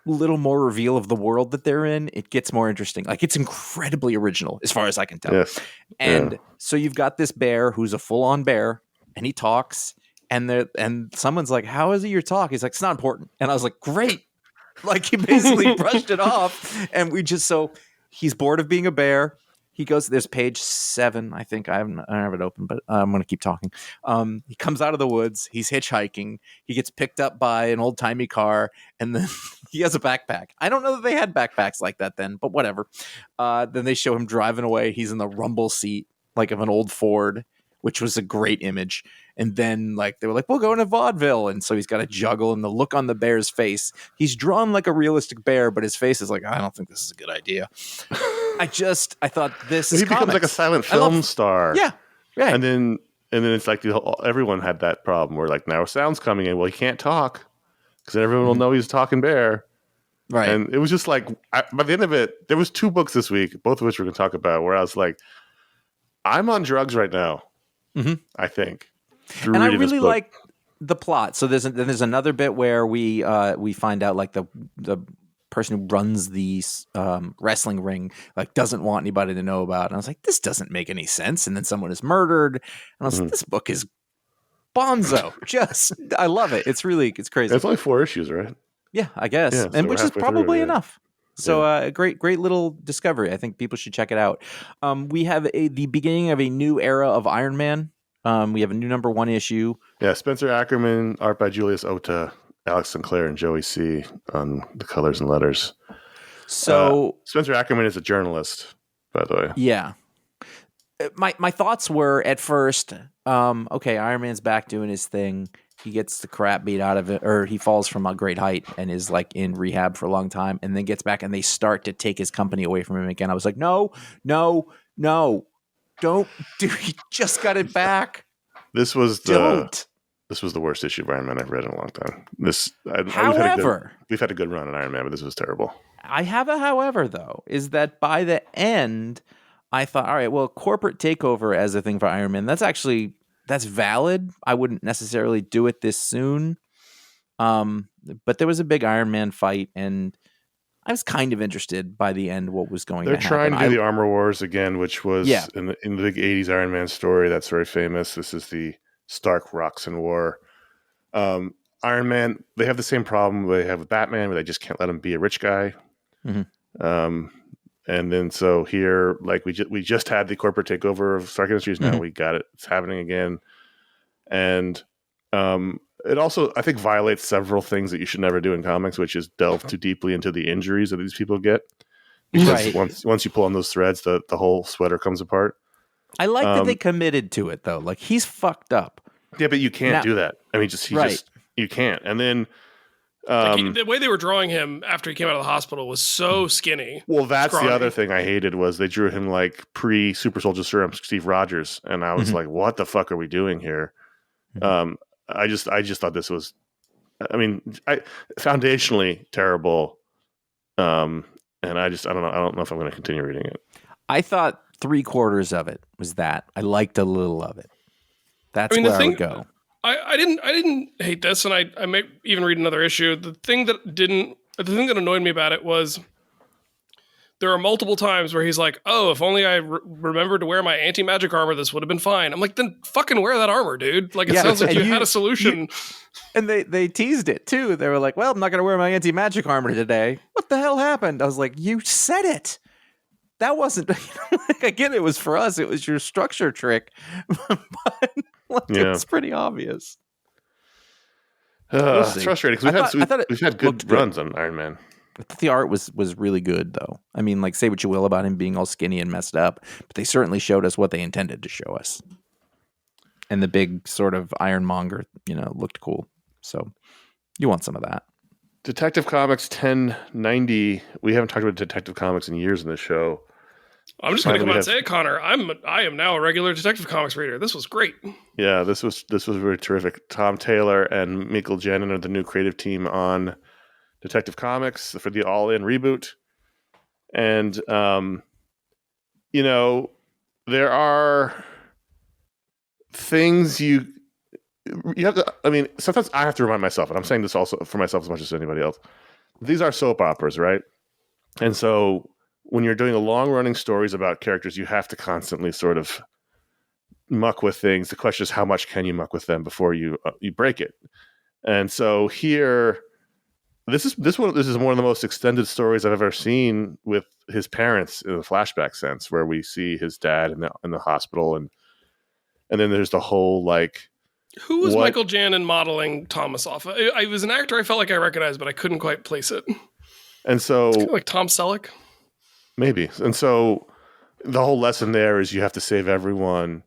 little more reveal of the world that they're in, it gets more interesting. Like it's incredibly original as far as I can tell. Yes. And so you've got this bear who's a full-on bear and he talks and someone's like, "How is it your talk?" He's like, "It's not important." And I was like, "Great." Like he basically brushed it off and he's bored of being a bear. He goes, there's page 7, I think. I don't have it open, but I'm going to keep talking. He comes out of the woods. He's hitchhiking. He gets picked up by an old-timey car, and then he has a backpack. I don't know that they had backpacks like that then, but whatever. Then they show him driving away. He's in the rumble seat, like of an old Ford, which was a great image. And then they were like, we'll go into vaudeville. And so he's got a juggle, and the look on the bear's face. He's drawn like a realistic bear, but his face is like, I don't think this is a good idea. I thought this is he becomes like a silent film star. Yeah. Right. And then it's like everyone had that problem where now sound's coming in. Well, he can't talk because then everyone will know he's a talking bear. Right. And it was just by the end of it, there was 2 books this week, both of which we're going to talk about, where I was like, I'm on drugs right now. Mm-hmm. I think. And I really like the plot. So there's another bit where we find out the person who runs the wrestling ring doesn't want anybody to know about it. And I was like, this doesn't make any sense. And then someone is murdered. And I was like, this book is bonzo. I love it. It's crazy. It's only 4 issues, right? Yeah, I guess. Yeah, and which is probably enough. So a great little discovery. I think people should check it out. We have the beginning of a new era of Iron Man. We have a new #1 issue. Yeah, Spencer Ackerman, art by Julius Ota, Alex Sinclair, and Joey C. on the colors and letters. So Spencer Ackerman is a journalist, by the way. Yeah. My thoughts were at first, okay, Iron Man's back doing his thing. He gets the crap beat out of it, or he falls from a great height and is in rehab for a long time, and then gets back and they start to take his company away from him again. I was like, no, don't do. He just got it back. This was the worst issue of Iron Man I've read in a long time. However, we've had a good run on Iron Man, but this was terrible. I have a however, though, is that by the end, I thought, all right, well, corporate takeover as a thing for Iron Man, that's valid. I wouldn't necessarily do it this soon. But there was a big Iron Man fight, and I was kind of interested by the end what was going to happen. They're trying to do the Armor Wars again, which was in the big 80s Iron Man story. That's very famous. This is the Stark-Roxxon War. Iron Man, they have the same problem they have with Batman, where they just can't let him be a rich guy. Mm-hmm. And then so here, we just had the corporate takeover of Stark Industries. Now we got it. It's happening again. And it also, I think, violates several things that you should never do in comics, which is delve too deeply into the injuries that these people get. Because once you pull on those threads, the whole sweater comes apart. I like that they committed to it, though. He's fucked up. Yeah, but you can't do that. I mean, you can't. And then the way they were drawing him after he came out of the hospital was so skinny. Well, that's the other thing I hated was they drew him pre-Super Soldier Serum Steve Rogers, and I was like, "What the fuck are we doing here?" I just thought this was, I mean, foundationally terrible. And I don't know if I'm going to continue reading it. I thought 3/4 of it was that. I liked a little of it. That's where I would go. I didn't hate this, and I may even read another issue. The thing that annoyed me about it was there are multiple times where he's like, "Oh, if only I remembered to wear my anti-magic armor, this would have been fine." I'm like, then fucking wear that armor, dude. Like, it sounds like you had a solution. And they teased it too. They were like, "Well, I'm not going to wear my anti-magic armor today." What the hell happened? I was like, "You said it." That wasn't, again, it was for us. It was your structure trick. But it's pretty obvious. It's frustrating because we've had good runs on Iron Man. I thought the art was really good, though. I mean, like, say what you will about him being all skinny and messed up, but they certainly showed us what they intended to show us. And the big sort of ironmonger, looked cool. So you want some of that. Detective Comics 1090. We haven't talked about Detective Comics in years in this show. I'm just going to come out and say it, Connor. I am now a regular Detective Comics reader. This was great. Yeah, this was really terrific. Tom Taylor and Michael Janin are the new creative team on Detective Comics for the All-In reboot. And, there are things you have to, I mean, sometimes I have to remind myself, and I'm saying this also for myself as much as anybody else. These are soap operas, right? And so when you're doing long-running stories about characters, you have to constantly sort of muck with things. The question is, how much can you muck with them before you break it? And so here, this is one of the most extended stories I've ever seen with his parents in a flashback sense, where we see his dad in the hospital, and then there's the whole like. Who was Michael Janin modeling Thomas off? I was an actor I felt like I recognized, but I couldn't quite place it. And so, it's kind of like Tom Selleck. Maybe. And so the whole lesson there is you have to save everyone,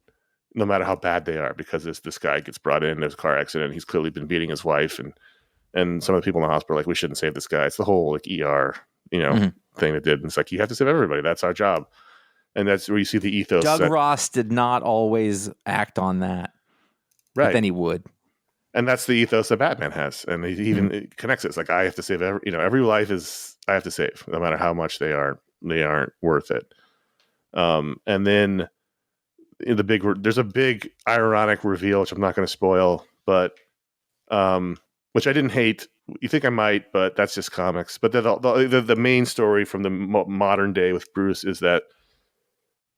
no matter how bad they are, because this guy gets brought in, there's a car accident, he's clearly been beating his wife, and some of the people in the hospital are like, we shouldn't save this guy. It's the whole like ER, thing that did. And it's like, you have to save everybody. That's our job. And that's where you see the ethos. Doug Ross did not always act on that. Right. But then he would. And that's the ethos that Batman has. And he even connects it. It's like, I have to save every life I have to save, no matter how much they aren't worth it. And then there's a big ironic reveal, which I'm not going to spoil, but which I didn't hate. You think I might, but that's just comics. But the main story from the modern day with Bruce is that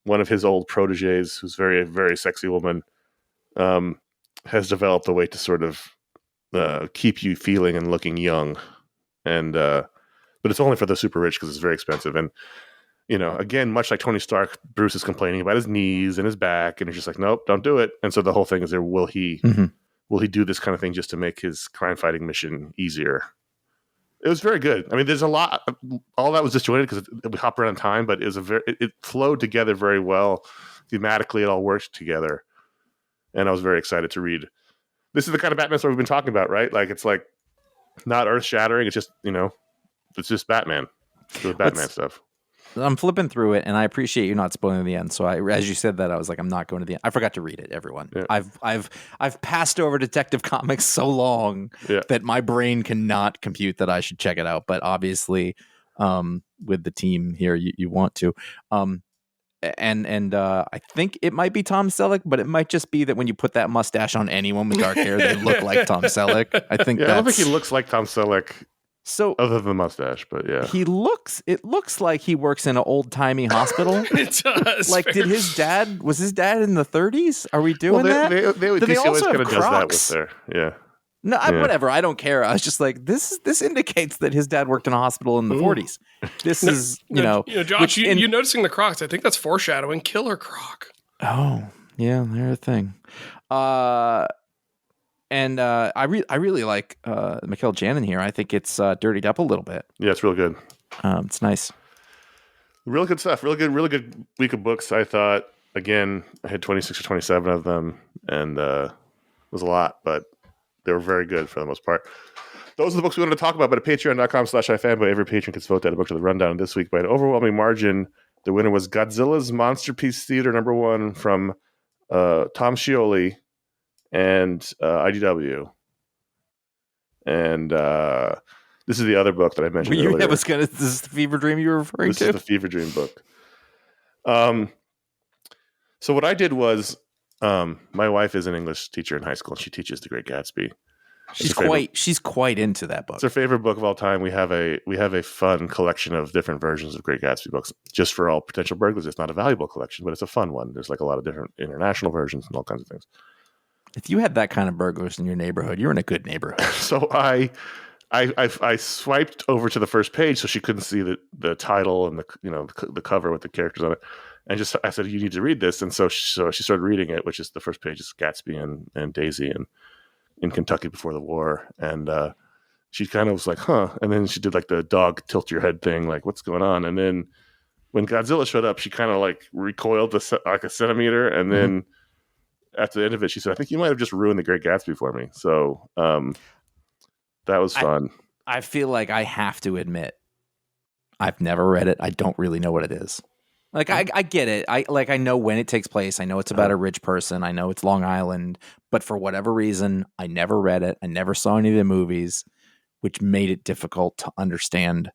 one of his old proteges, who's very, very sexy woman, has developed a way to sort of keep you feeling and looking young. And but it's only for the super rich because it's very expensive. And, again, much like Tony Stark, Bruce is complaining about his knees and his back, and he's just like, nope, don't do it. And so the whole thing is, will he do this kind of thing just to make his crime fighting mission easier? It was very good. I mean, there's a lot. All that was disjointed because we hop around in time, but it flowed together very well. Thematically, it all worked together. And I was very excited to read. This is the kind of Batman story we've been talking about, right? Like, it's like not earth shattering. It's just, it's just Batman. It's Batman stuff. I'm flipping through it, and I appreciate you not spoiling the end. So as you said that, I was like, I'm not going to the end. I forgot to read it, everyone. Yeah. I've passed over Detective Comics so long that my brain cannot compute that I should check it out. But obviously, with the team here, you want to. And I think it might be Tom Selleck, but it might just be that when you put that mustache on anyone with dark hair, they look like Tom Selleck. I think I don't think he looks like Tom Selleck. So other than the mustache, but yeah, it looks like he works in an old timey hospital. It does. Like, was his dad in the 30s? Are we doing that? They also have Crocs? That with their, No, whatever. I don't care. I was just like, this indicates that his dad worked in a hospital in the 40s. This is, Josh, you noticing the Crocs? I think that's foreshadowing Killer Croc. Oh, yeah, they're a thing. And I really like Michael Janin here. I think it's dirtied up a little bit. Yeah, it's real good. It's nice. Real good stuff. Really good week of books. I thought, again, I had 26 or 27 of them, and it was a lot, but they were very good for the most part. Those are the books we wanted to talk about, but at patreon.com/iFanboy, every patron gets voted at a book to the rundown. And this week, by an overwhelming margin, the winner was Godzilla's Monsterpiece Theater #1 from Tom Scioli and IDW. And this is the other book that I mentioned earlier. This is the Fever Dream you were referring to? This is the Fever Dream book. So what I did was, my wife is an English teacher in high school, and she teaches The Great Gatsby. She's quite into that book. It's her favorite book of all time. We have a fun collection of different versions of Great Gatsby books, just for all potential burglars. It's not a valuable collection, but it's a fun one. There's like a lot of different international versions and all kinds of things. If you had that kind of burglars in your neighborhood, you're in a good neighborhood. So I swiped over to the first page so she couldn't see the title and the cover with the characters on it, and I said, you need to read this. And so she started reading it, which is the first page is Gatsby and Daisy and in Kentucky before the war, and she kind of was like, huh, and then she did like the dog tilt your head thing, like what's going on. And then when Godzilla showed up, she kind of like recoiled like a centimeter, and then after the end of it, she said, I think you might have just ruined The Great Gatsby for me. So that was fun. I feel like I have to admit, I've never read it. I don't really know what it is. Like, I get it. I know when it takes place. I know it's about a rich person. I know it's Long Island. But for whatever reason, I never read it. I never saw any of the movies, which made it difficult to understand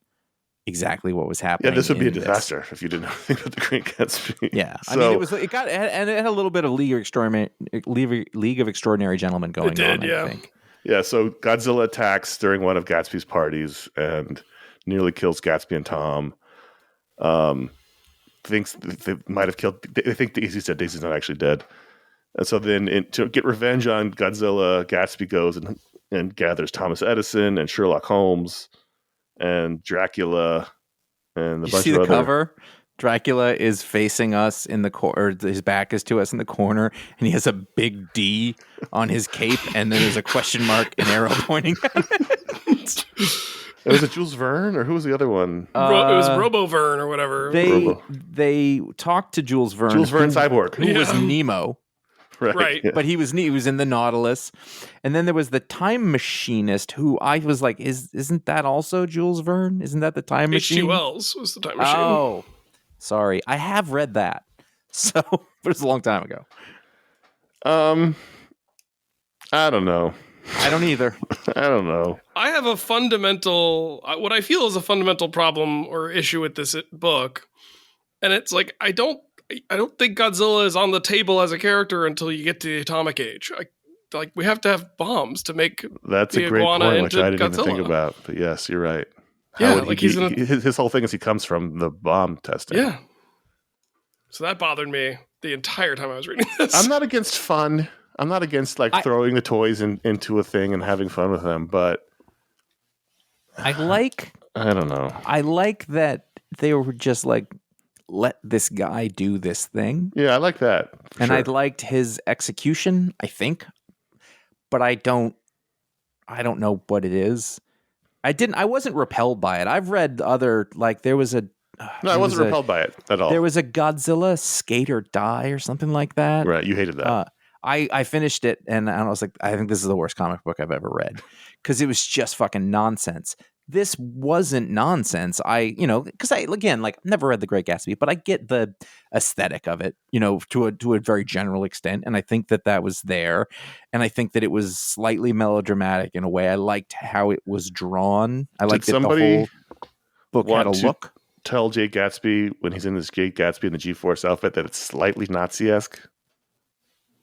exactly what was happening. Yeah, this would be a disaster if you didn't know anything about The Great Gatsby. Yeah, I mean, it had a little bit of League of Extraordinary Gentlemen going on. I think. Yeah, so Godzilla attacks during one of Gatsby's parties and nearly kills Gatsby and Tom. Thinks they might have killed. They think Daisy's dead. Daisy's not actually dead. And so then, to get revenge on Godzilla, Gatsby goes and gathers Thomas Edison and Sherlock Holmes and Dracula and You see the cover? Dracula is facing us in the corner. His back is to us in the corner, and he has a big D on his cape, and then there's a question mark, an arrow pointing at it. Was it Jules Verne, or who was the other one? It was Robo Verne or whatever. They talked to Jules Verne. Jules Verne Cyborg. Who was Nemo. Right. Yeah. But he was in the Nautilus. And then there was the Time Machinist, who I was like, isn't that also Jules Verne? Isn't that the Time Machine? H.G. Wells was the Time Machine. Oh, sorry. I have read that. So, but it was a long time ago. I don't know. I don't either. I don't know. I have what I feel is a fundamental problem or issue with this book. And it's like, I don't think Godzilla is on the table as a character until you get to the atomic age. We have to have bombs to make that's a great point, which I didn't even think about. But yes, you're right. His whole thing is he comes from the bomb testing. Yeah. So that bothered me the entire time I was reading this. I'm not against fun. I'm not against throwing the toys into a thing and having fun with them, but I don't know. I like that they were just like, let this guy do this thing. Yeah, I like that. And I liked his execution, I think. But I don't know what it is. I wasn't repelled by it. I've read other, there was a... No, I wasn't repelled by it at all. There was a Godzilla Skate or Die or something like that. Right, you hated that. I finished it and I was like, I think this is the worst comic book I've ever read. Because it was just fucking nonsense. This wasn't nonsense. Because I never read The Great Gatsby, but I get the aesthetic of it, to a very general extent. And I think that was there. And I think that it was slightly melodramatic in a way. I liked how it was drawn. I liked that the whole book had a look. Tell Jay Gatsby when he's in this Jay Gatsby in the G-Force outfit that it's slightly Nazi-esque?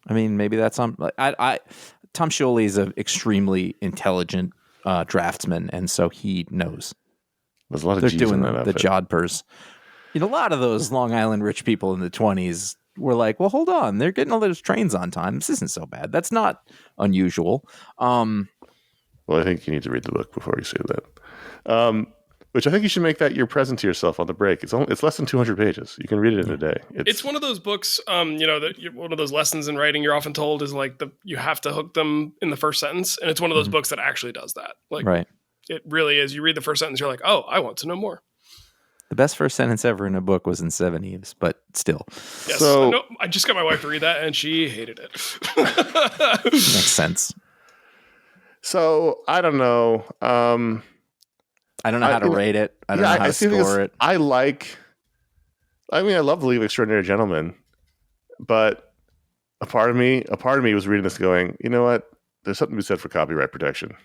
I mean, maybe that's on. Tom Scioli is an extremely intelligent draftsman, and so he knows. There's a lot of they're G's doing in that the outfit. jodhpurs. A lot of those Long Island rich people in the 20s were like, well, hold on, they're getting all those trains on time. This isn't so bad. That's not unusual. Well, I think you need to read the book before you say that. Which I think you should make that your present to yourself on the break. It's less than 200 pages. You can read it in a day. It's one of those books, that one of those lessons in writing you're often told is you have to hook them in the first sentence. And it's one of those books that actually does that. Right. It really is. You read the first sentence, you're like, oh, I want to know more. The best first sentence ever in a book was in Seven Eves, but still. Yes. So, I just got my wife to read that and she hated it. Makes sense. So, I don't know. I don't know how to rate it. I don't know how to score it. I love The League of Extraordinary Gentlemen, but a part of me was reading this going, you know what? There's something to be said for copyright protection.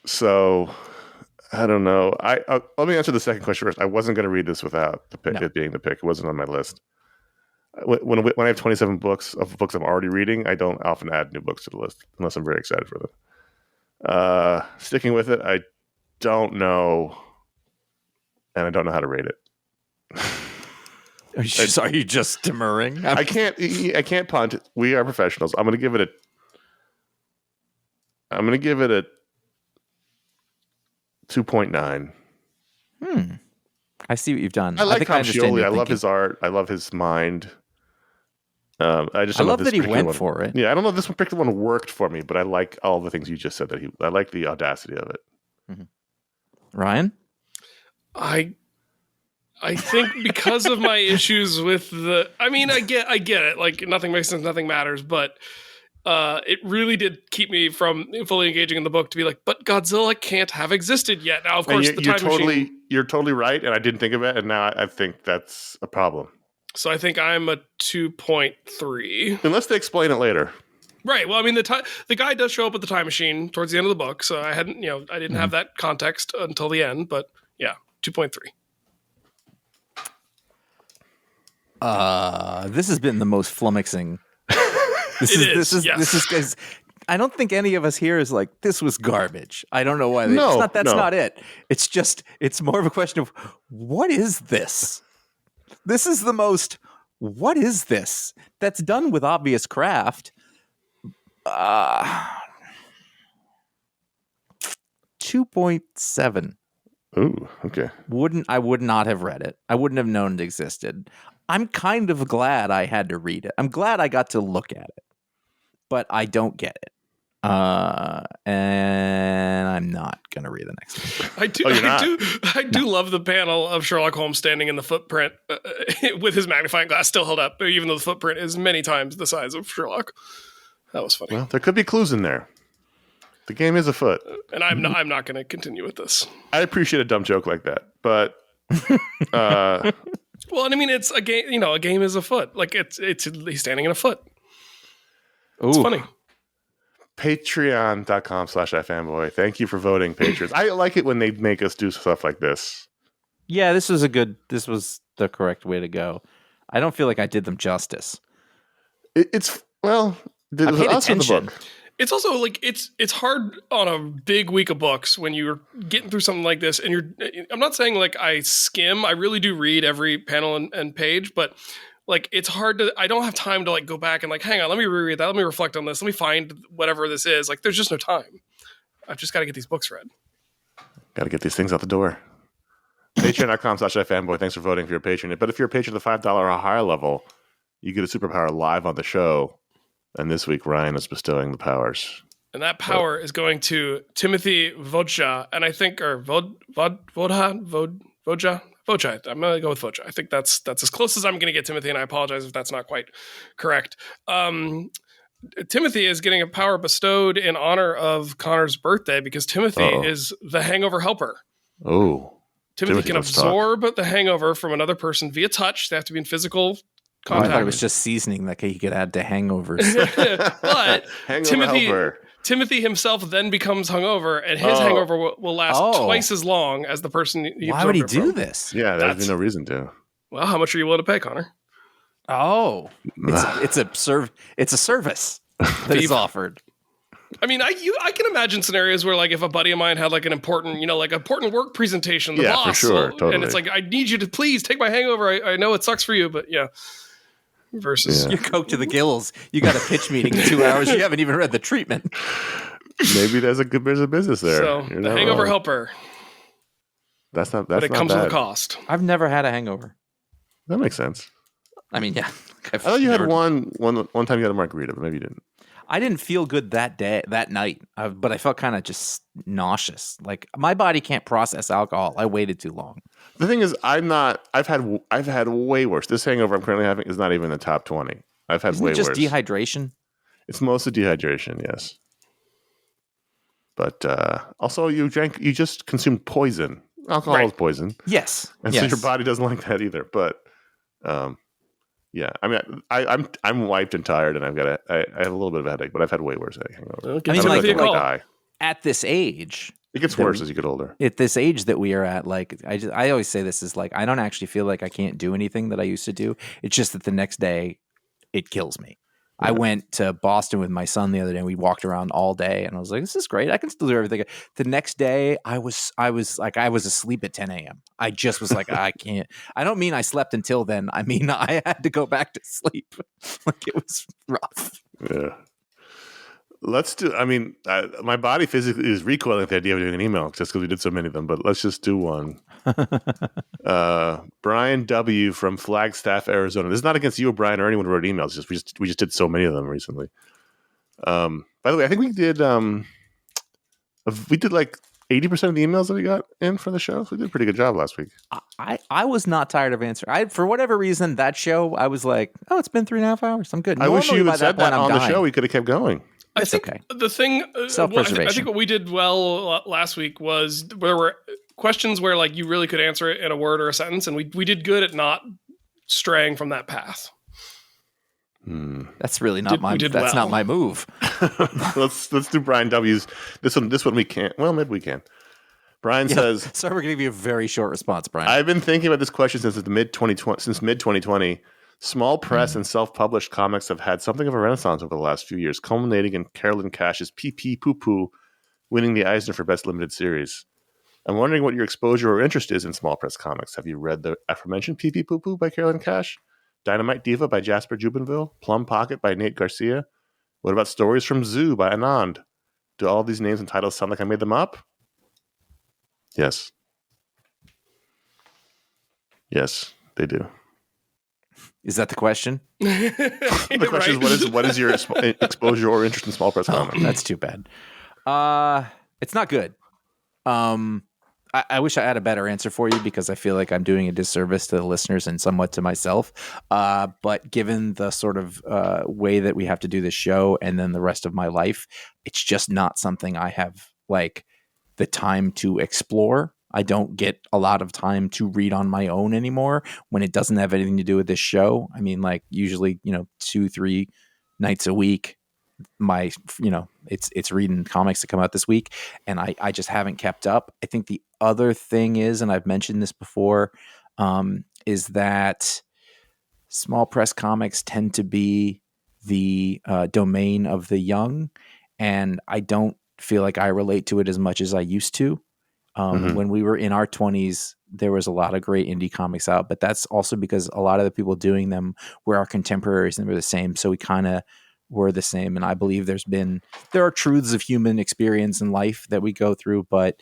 So I don't know. Let me answer the second question first. I wasn't going to read this without the pick, it being the pick. It wasn't on my list. When I have 27 books I'm already reading, I don't often add new books to the list unless I'm very excited for them. Sticking with it, I don't know, and I don't know how to rate it. Are you just demurring? I can't punt. We are professionals. I'm going to give it a 2.9. I see what you've done. I like think Tom I understand Scioli. your I love thinking. his art. I love his mind. I love that he went for it. Yeah, I don't know if this particular one worked for me, but I like all the things you just said. I like the audacity of it. Mm-hmm. Ryan? I think because of my issues with I get it. Like, nothing makes sense, nothing matters, but it really did keep me from fully engaging in the book to be like, but Godzilla can't have existed yet. Now, of course, you're totally right, and I didn't think of it, and now I think that's a problem. So I think I'm a 2.3. Unless they explain it later. Right. Well, I mean, the guy does show up at the time machine towards the end of the book, so I didn't have that context until the end, but yeah, 2.3. This has been the most flummoxing. This is because I don't think any of us here is like, this was garbage. I don't know why. That's not it. It's more of a question of, what is this? This is the most, what is this? That's done with obvious craft. 2.7. Ooh, okay. I would not have read it. I wouldn't have known it existed. I'm kind of glad I had to read it. I'm glad I got to look at it, but I don't get it. And I'm not gonna read the next one. I do love the panel of Sherlock Holmes standing in the footprint with his magnifying glass still held up, even though the footprint is many times the size of Sherlock. That was funny. Well, there could be clues in there. The game is afoot, and I'm not going to continue with this. I appreciate a dumb joke like that, but well, and I mean, it's a game. A game is afoot. Like he's standing in a foot. It's funny. Patreon.com/iFanboy. Thank you for voting, patrons. I like it when they make us do stuff like this. Yeah, this was the correct way to go. I don't feel like I did them justice. I paid attention. The book. It's also like it's hard on a big week of books when you're getting through something like this, and I'm not saying like I skim. I really do read every panel and page, but like, it's hard to, I don't have time to like go back and like, hang on, let me reread that. Let me reflect on this. Let me find whatever this is. Like, there's just no time. I've just got to get these books read. Got to get these things out the door. Patreon.com/iFanboy. Thanks for voting if you're a patron. But if you're a patron at the $5 or higher level, you get a superpower live on the show. And this week, Ryan is bestowing the powers. And that power is going to Timothy Vojita. And I think, or Vojita. I'm going to go with Vojita. I think that's as close as I'm going to get, Timothy, and I apologize if that's not quite correct. Timothy is getting a power bestowed in honor of Connor's birthday because Timothy is the hangover helper. Oh. Timothy can absorb the hangover from another person via touch. They have to be in physical contact. I thought it was just seasoning that he could add to hangovers. But hangover Timothy himself then becomes hungover, and his hangover will last twice as long as the person he Why would he do from. this? Yeah, there's no reason to. Well, how much are you willing to pay, Connor? Oh, it's a service that is offered. I mean, I can imagine scenarios where, like, if a buddy of mine had like an important, important work presentation, the boss, for sure, totally. And it's like, I need you to please take my hangover. I know it sucks for you, but yeah. Versus you coke to the gills. You got a pitch meeting in 2 hours. You haven't even read the treatment. Maybe there's a good bit of business there. So the hangover helper. That's not. But it comes with a cost. I've never had a hangover. That makes sense. I mean, yeah. I thought you had one time you had a margarita, but maybe you didn't. I didn't feel good that night, but I felt kind of just nauseous. Like, my body can't process alcohol. I waited too long. The thing is, I've had way worse. This hangover I'm currently having is not even in the top 20. I've had way worse. Isn't it just dehydration? It's mostly dehydration, yes. But also, you just consumed poison. Alcohol is poison. Yes. And so your body doesn't like that either. But Yeah, I mean, I'm wiped and tired, and I have a little bit of a headache, but I've had way worse hangover. Well, I mean, like die. At this age, It gets worse as you get older. At this age that we are at, like I always say this is like I don't actually feel like I can't do anything that I used to do. It's just that the next day it kills me. Yeah. I went to Boston with my son the other day and we walked around all day and I was like, this is great. I can still do everything. The next day I was asleep at 10 a.m. I just was like, I can't. I don't mean I slept until then. I mean, I had to go back to sleep. Like it was rough. Yeah. Let's do, I mean, my body physically is recoiling at the idea of doing an email just because we did so many of them, but let's just do one. Bryan W from Flagstaff, Arizona. This is not against you or Brian or anyone who wrote emails. We just did so many of them recently. By the way, I think we did like 80% of the emails that we got in for the show. So we did a pretty good job last week. I was not tired of answering. For whatever reason, that show, I was like, oh, it's been 3.5 hours. I'm good. I wish you had said that on the show. We could have kept going. I think okay. The thing, self-preservation. I think what we did well last week was there were questions where like you really could answer it in a word or a sentence, and we did good at not straying from that path. That's really not not my move. let's do Bryan W's. This one we can't. Well, maybe we can. Brian says, "So we're going to give you a very short response, Brian." I've been thinking about this question since mid 2020. Small press and self-published comics have had something of a renaissance over the last few years, culminating in Carolyn Cash's Pee Poo Poo winning the Eisner for Best Limited Series. I'm wondering what your exposure or interest is in small press comics. Have you read the aforementioned Pee Poo Poo by Carolyn Cash? Dynamite Diva by Jasper Jubinville? Plum Pocket by Nate Garcia? What about Stories from Zoo by Anand? Do all these names and titles sound like I made them up? Yes. Yes, they do. Is that the question? The question is, what is your exposure or interest in small press comics? That's too bad. It's not good. I wish I had a better answer for you because I feel like I'm doing a disservice to the listeners and somewhat to myself. But given the sort of way that we have to do this show and then the rest of my life, it's just not something I have like the time to explore. I don't get a lot of time to read on my own anymore when it doesn't have anything to do with this show. I mean, like usually, 2-3 nights a week, it's reading comics that come out this week. And I just haven't kept up. I think the other thing is, and I've mentioned this before, is that small press comics tend to be the domain of the young. And I don't feel like I relate to it as much as I used to. When we were in our 20s, there was a lot of great indie comics out, but that's also because a lot of the people doing them were our contemporaries and they were the same. So we kind of were the same. And I believe there are truths of human experience and life that we go through, but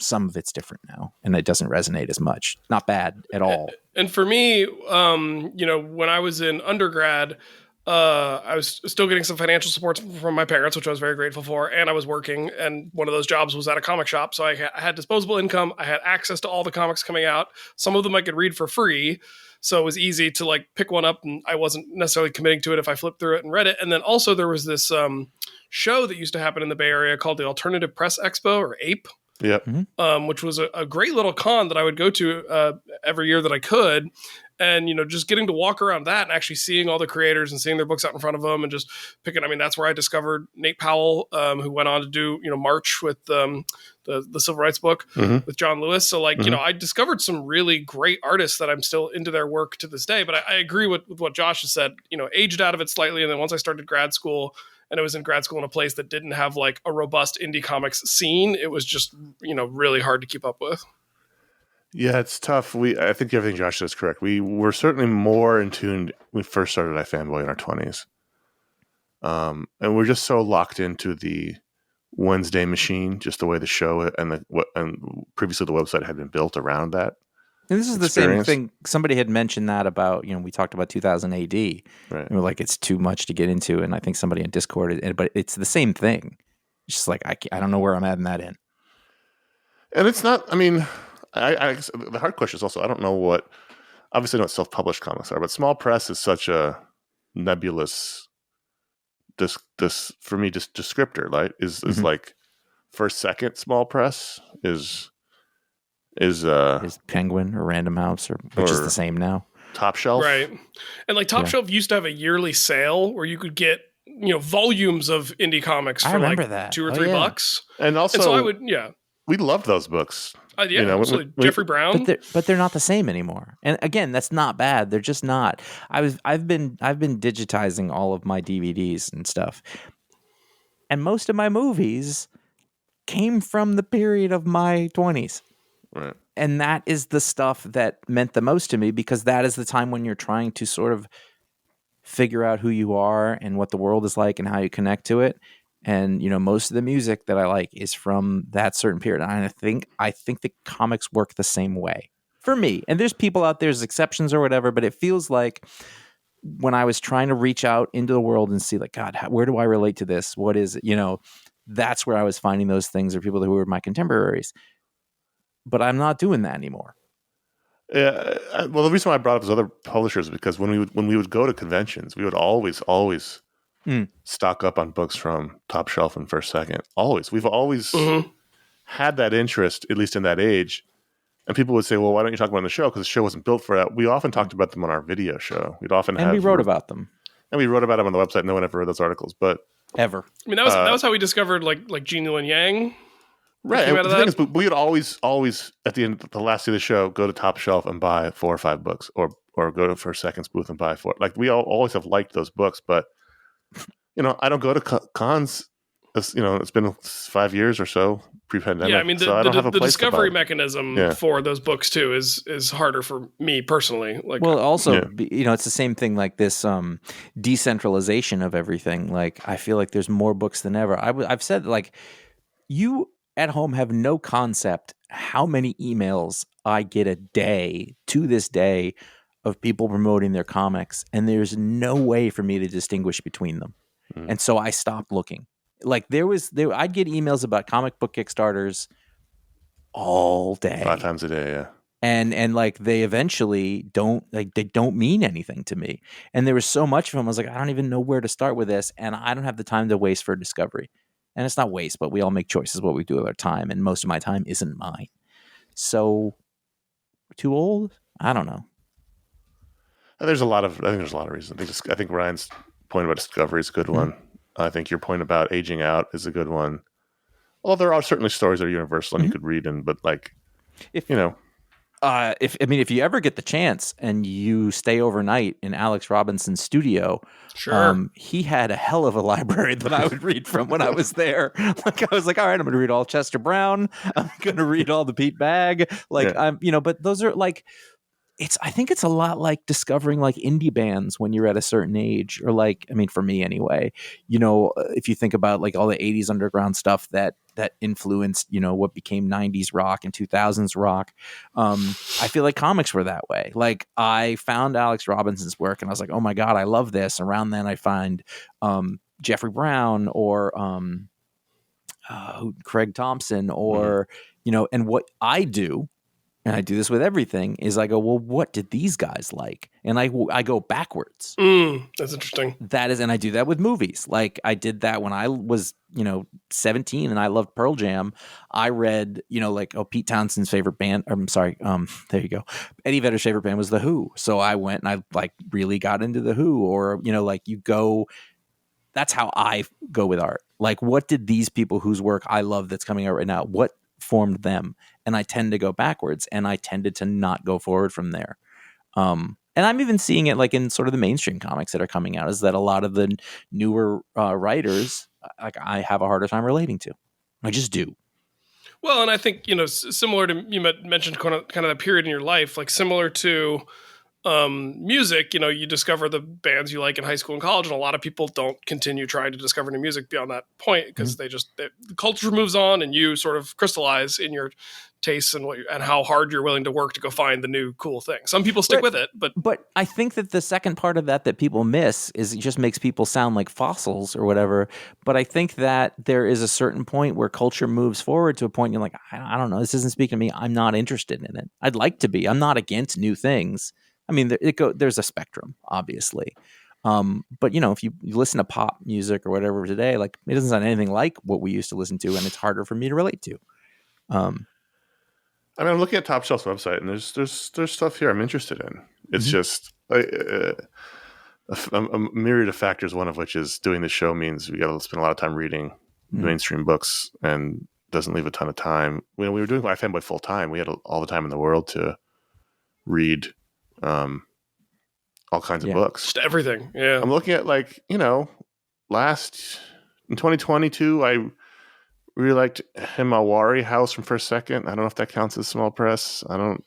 some of it's different now and it doesn't resonate as much. Not bad at all. And for me, when I was in undergrad, I was still getting some financial support from my parents, which I was very grateful for. And I was working, and one of those jobs was at a comic shop. So I had disposable income. I had access to all the comics coming out. Some of them I could read for free. So it was easy to like pick one up, and I wasn't necessarily committing to it if I flipped through it and read it. And then also there was this show that used to happen in the Bay Area called the Alternative Press Expo, or APE. Yep. Which was a great little con that I would go to every year that I could. And, just getting to walk around that and actually seeing all the creators and seeing their books out in front of them and just picking, that's where I discovered Nate Powell, who went on to do, March with the Civil Rights book with John Lewis. So I discovered some really great artists that I'm still into their work to this day. But I agree with what Josh has said, aged out of it slightly. And then once I started grad school, and I was in grad school in a place that didn't have like a robust indie comics scene, it was just, really hard to keep up with. Yeah, it's tough. I think everything Josh says is correct. We were certainly more in tune when we first started iFanboy in our 20s. And we're just so locked into the Wednesday machine, just the way the show and previously the website had been built around that. And this is the same thing. Somebody had mentioned that about, we talked about 2000 AD. Right. And we're like, it's too much to get into. And I think somebody in Discord, but it's the same thing. It's just like, I don't know where I'm adding that in. And it's not, the hard question is also, I don't know obviously I know what self-published comics are, but small press is such a nebulous, this for me, just descriptor, right? Is like first, second small press is Penguin or Random House, which is the same now. Top Shelf. Right. And like Top Shelf used to have a yearly sale where you could get, volumes of indie comics for like that. $2 or $3. And also, so I would, we loved those books. Absolutely. Jeffrey Brown. But they're not the same anymore. And again, that's not bad. They're just not. I've been digitizing all of my DVDs and stuff. And most of my movies came from the period of my 20s. Right. And that is the stuff that meant the most to me, because that is the time when you're trying to sort of figure out who you are and what the world is like and how you connect to it. And, most of the music that I like is from that certain period. And I think the comics work the same way for me. And there's people out there's exceptions or whatever, but it feels like when I was trying to reach out into the world and see like, God, where do I relate to this? What is it? That's where I was finding those things, or people who were my contemporaries. But I'm not doing that anymore. Yeah. Well, the reason why I brought up those other publishers is because when we would go to conventions, we would always stock up on books from Top Shelf and First Second. Always. We've always had that interest, at least in that age. And people would say, well, why don't you talk about it on the show? Because the show wasn't built for that. We often talked about them on our video show. We wrote about them. And we wrote about them on the website. No one ever read those articles. But ever. I mean, that was how we discovered like Gene Luen Yang. Right. And the thing is, we would always at the end, the last day of the show, go to Top Shelf and buy 4 or 5 books, or go to First Second's booth and buy 4. Like, we always have liked those books, but I don't go to cons. It's been 5 years or so pre-pandemic. Yeah, I mean, so I don't have a the place discovery to buy. mechanism for those books too is harder for me personally. Like, well, also, it's the same thing. Like this decentralization of everything. Like, I feel like there's more books than ever. I've said, like, you at home have no concept how many emails I get a day to this day of people promoting their comics, and there's no way for me to distinguish between them. And so I stopped looking. Like I'd get emails about comic book Kickstarters all day, 5 times a day. Yeah. And like they eventually don't mean anything to me. And there was so much of them. I was like, I don't even know where to start with this. And I don't have the time to waste for discovery. And it's not waste, but we all make choices what we do with our time. And most of my time isn't mine. So too old? I don't know. I think there's a lot of reasons. I think Ryan's point about discovery is a good one. I think your point about aging out is a good one. Well, there are certainly stories that are universal and you could read in, but like, if you ever get the chance and you stay overnight in Alex Robinson's studio, sure, he had a hell of a library that I would read from when I was there. Like, I was like, all right, I'm going to read all Chester Brown. I'm going to read all the Pete Bagg. Like, but those are like, I think it's a lot like discovering like indie bands when you're at a certain age, or like, I mean, for me anyway, if you think about like all the 80s underground stuff that influenced, what became 90s rock and 2000s rock. I feel like comics were that way. Like, I found Alex Robinson's work and I was like, oh my God, I love this. Around then I find Jeffrey Brown or Craig Thompson or, and what I do, and I do this with everything, is I go, well, what did these guys like? And I go backwards. That's interesting. And I do that with movies. Like, I did that when I was, 17 and I loved Pearl Jam. I read, Pete Townshend's favorite band. There you go. Eddie Vedder's favorite band was The Who. So I went and I like really got into The Who, or, that's how I go with art. Like, what did these people whose work I love that's coming out right now, what formed them? And I tend to go backwards, and I tended to not go forward from there. And I'm even seeing it like in sort of the mainstream comics that are coming out, is that a lot of the newer writers, like, I have a harder time relating to. I just do. Well, and I think, similar to, you mentioned kind of that period in your life, like similar to music, you discover the bands you like in high school and college, and a lot of people don't continue trying to discover new music beyond that point because the culture moves on and you sort of crystallize in your tastes and how hard you're willing to work to go find the new cool thing. Some people stick with it, but I think that the second part of that people miss is it just makes people sound like fossils or whatever. But I think that there is a certain point where culture moves forward to a point you're like, I don't know, this isn't speaking to me. I'm not interested in it. I'd like to be. I'm not against new things. I mean, there's a spectrum, obviously. But, if you listen to pop music or whatever today, like, it doesn't sound anything like what we used to listen to, and it's harder for me to relate to. I mean, I'm looking at Top Shelf's website, and there's stuff here I'm interested in. It's just a myriad of factors. One of which is doing the show means we got to spend a lot of time reading mainstream books, and doesn't leave a ton of time. When we were doing iFanboy full time, we had all the time in the world to read all kinds of books, just everything. Yeah, I'm looking at in 2022, I really liked Himawari House from First Second. I don't know if that counts as small press. I don't,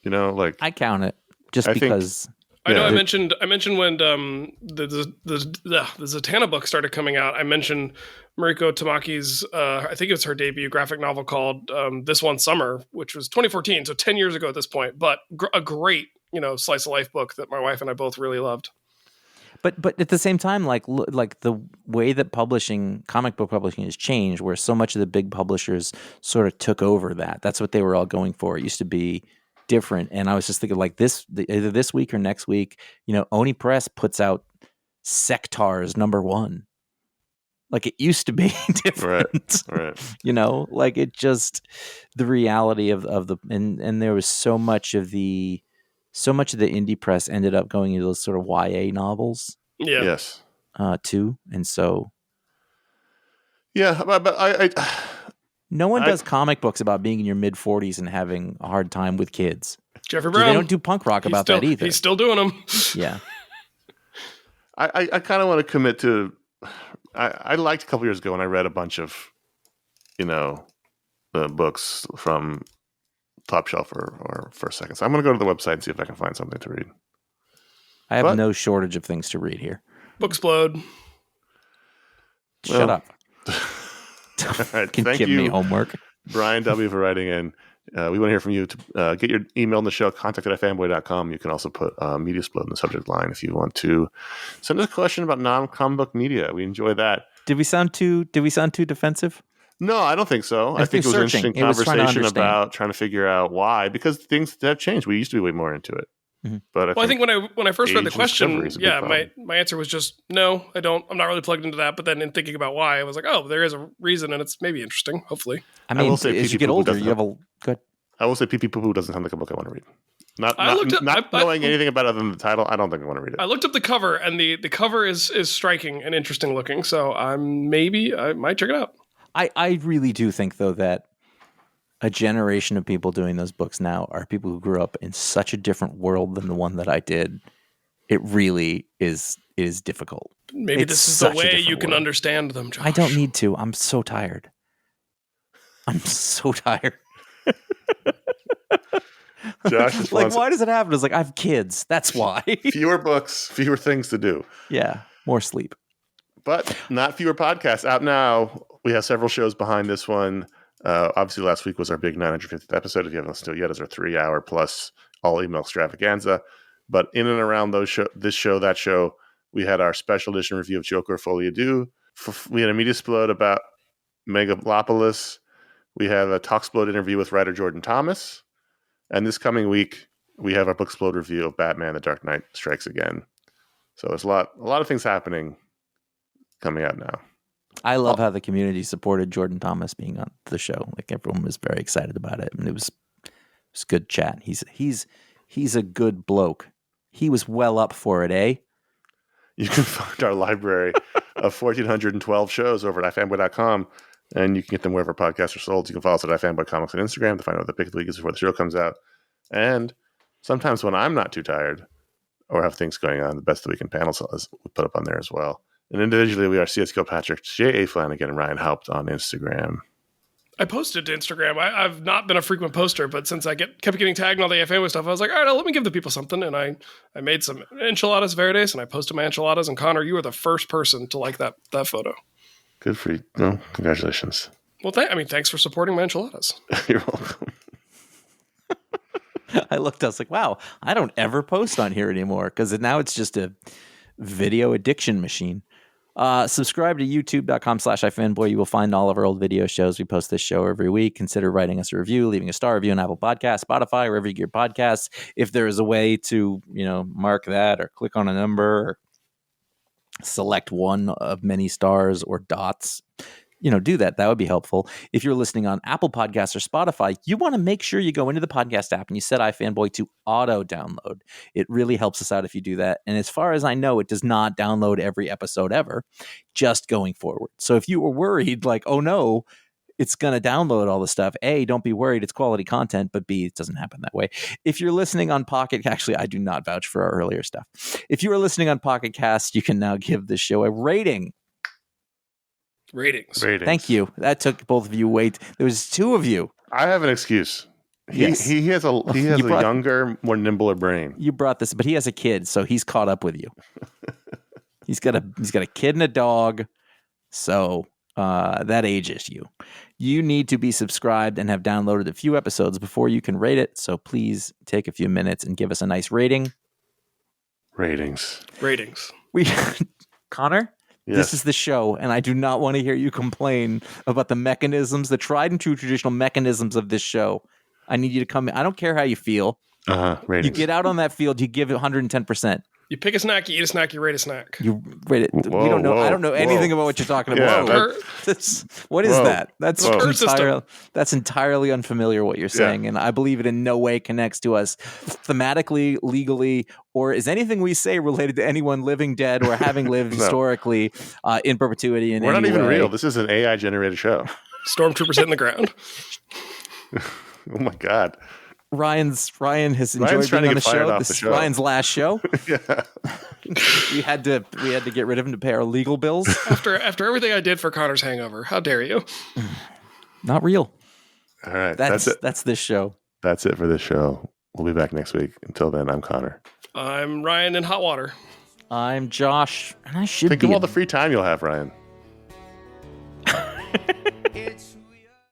I count it just because. I know. I mentioned when the Zatanna book started coming out. I mentioned Mariko Tamaki's. I think it was her debut graphic novel called "This One Summer," which was 2014, so 10 years ago at this point. But a great slice of life book that my wife and I both really loved. But at the same time, like the way that comic book publishing has changed, where so much of the big publishers sort of took over that. That's what they were all going for. It used to be different, and I was just thinking like either this week or next week, Oni Press puts out Sectars #1. Like it used to be different, right? Like it just the reality of the and there was so much of the indie press ended up going into those sort of YA novels. Yeah. Yes. Too. And so. Yeah, but I no one does comic books about being in your mid 40s and having a hard time with kids. Jeffrey Brown. They don't do punk rock about that either. He's still doing them. Yeah. I kind of want to commit to. I liked a couple years ago when I read a bunch of, the books from Top Shelf or First Second. So I'm going to go to the website and see if I can find something to read. I have no shortage of things to read here. Booksplode. Shut up. All right, Thank give me homework. Bryan W. for writing in. We want to hear from you. To get your email in the show, contact@ifanboy.com. You can also put Mediasplode in the subject line if you want to send us a question about non-comic book media. We enjoy that. Did we sound too defensive? No, I don't think so. I think it was an interesting conversation about trying to figure out why, because things have changed. We used to be way more into it. Mm-hmm. But I think when I first read the question, my answer was just no, I don't. I'm not really plugged into that. But then in thinking about why, I was like, oh, there is a reason, and it's maybe interesting. Hopefully, I mean, will say as you get older, you have a good. I will say, Pee Pee Poo Poo doesn't sound like a book I want to read. Not knowing anything about it other than the title, I don't think I want to read it. I looked up the cover, and the cover is striking and interesting looking. So I might check it out. I really do think, though, that a generation of people doing those books now are people who grew up in such a different world than the one that I did. It really is difficult. Maybe this is the way you can understand them, Josh. I don't need to. I'm so tired. Josh why does it happen? It's like, I have kids. That's why. Fewer books, fewer things to do. Yeah, more sleep. But not fewer podcasts out now. We have several shows behind this one. Obviously, last week was our big 950th episode. If you haven't listened to it yet, it's our 3-hour plus all email extravaganza. But in and around this show, that show, we had our special edition review of Joker Folie à Deux. We had a Mediasplode about Megalopolis. We have a Talksplode interview with writer Jordan Thomas. And this coming week, we have our Booksplode review of Batman: The Dark Knight Strikes Again. So there's a lot of things happening coming out now. I love how the community supported Jordan Thomas being on the show. Like everyone was very excited about it, and it was good chat. He's a good bloke. He was well up for it, eh? You can find our library of 1,412 shows over at ifanboy.com, and you can get them wherever podcasts are sold. You can follow us at iFanboy Comics on Instagram to find out what the pick of the week is before the show comes out. And sometimes when I'm not too tired or have things going on, the Best of the Weekend panel is put up on there as well. And individually, we are CSGO Patrick, J.A. Flanagan, and Ryan Haupt on Instagram. I posted to Instagram. I've not been a frequent poster, but since I kept getting tagged in all the iFanboy stuff, I was like, all right, let me give the people something. And I made some enchiladas verdes, and I posted my enchiladas. And Connor, you were the first person to like that photo. Good for you. No, congratulations. Well, thanks for supporting my enchiladas. You're welcome. I was like, wow, I don't ever post on here anymore because now it's just a video addiction machine. Subscribe to youtube.com/ifanboy. You will find all of our old video shows. We post this show every week. Consider writing us a review, leaving a star review on Apple Podcasts, Spotify, wherever you get your podcasts. If there is a way to, mark that or click on a number or select one of many stars or dots, do that. That would be helpful. If you're listening on Apple Podcasts or Spotify, you want to make sure you go into the podcast app and you set iFanboy to auto download. It really helps us out if you do that. And as far as I know, it does not download every episode ever, just going forward. So if you were worried, like, oh no, it's going to download all the stuff. A, don't be worried. It's quality content. But B, it doesn't happen that way. If you're listening on Pocket, actually, I do not vouch for our earlier stuff. If you are listening on Pocket Cast, you can now give this show a rating. Ratings. Thank you. That took both of you wait. There was two of you. I have an excuse. He has a younger, more nimbler brain. You brought this, but he has a kid, so he's caught up with you. he's got a kid and a dog, so that ages you. You need to be subscribed and have downloaded a few episodes before you can rate it. So please take a few minutes and give us a nice rating. Ratings. Connor. Yes. This is the show, and I do not want to hear you complain about the mechanisms, the tried and true traditional mechanisms of this show. I need you to come in. I don't care how you feel. Ratings. You get out on that field, you give it 110%. You pick a snack, you eat a snack, you rate a snack. You rate it. Whoa, we don't know. whoa, I don't know anything about what you're talking about. What is that? That's entirely unfamiliar what you're saying, and I believe it in no way connects to us thematically, legally, or is anything we say related to anyone living, dead, or having lived historically in perpetuity. We're not even way. real. This is an AI generated show. Stormtroopers hitting the ground. Oh my God. Ryan has enjoyed being on the show. This is Ryan's last show. Yeah. we had to get rid of him to pay our legal bills. After everything I did for Connor's hangover, how dare you? Not real. All right. That's it. That's this show. That's it for this show. We'll be back next week. Until then, I'm Connor. I'm Ryan in hot water. I'm Josh, and I should think of all the free time you'll have, Ryan.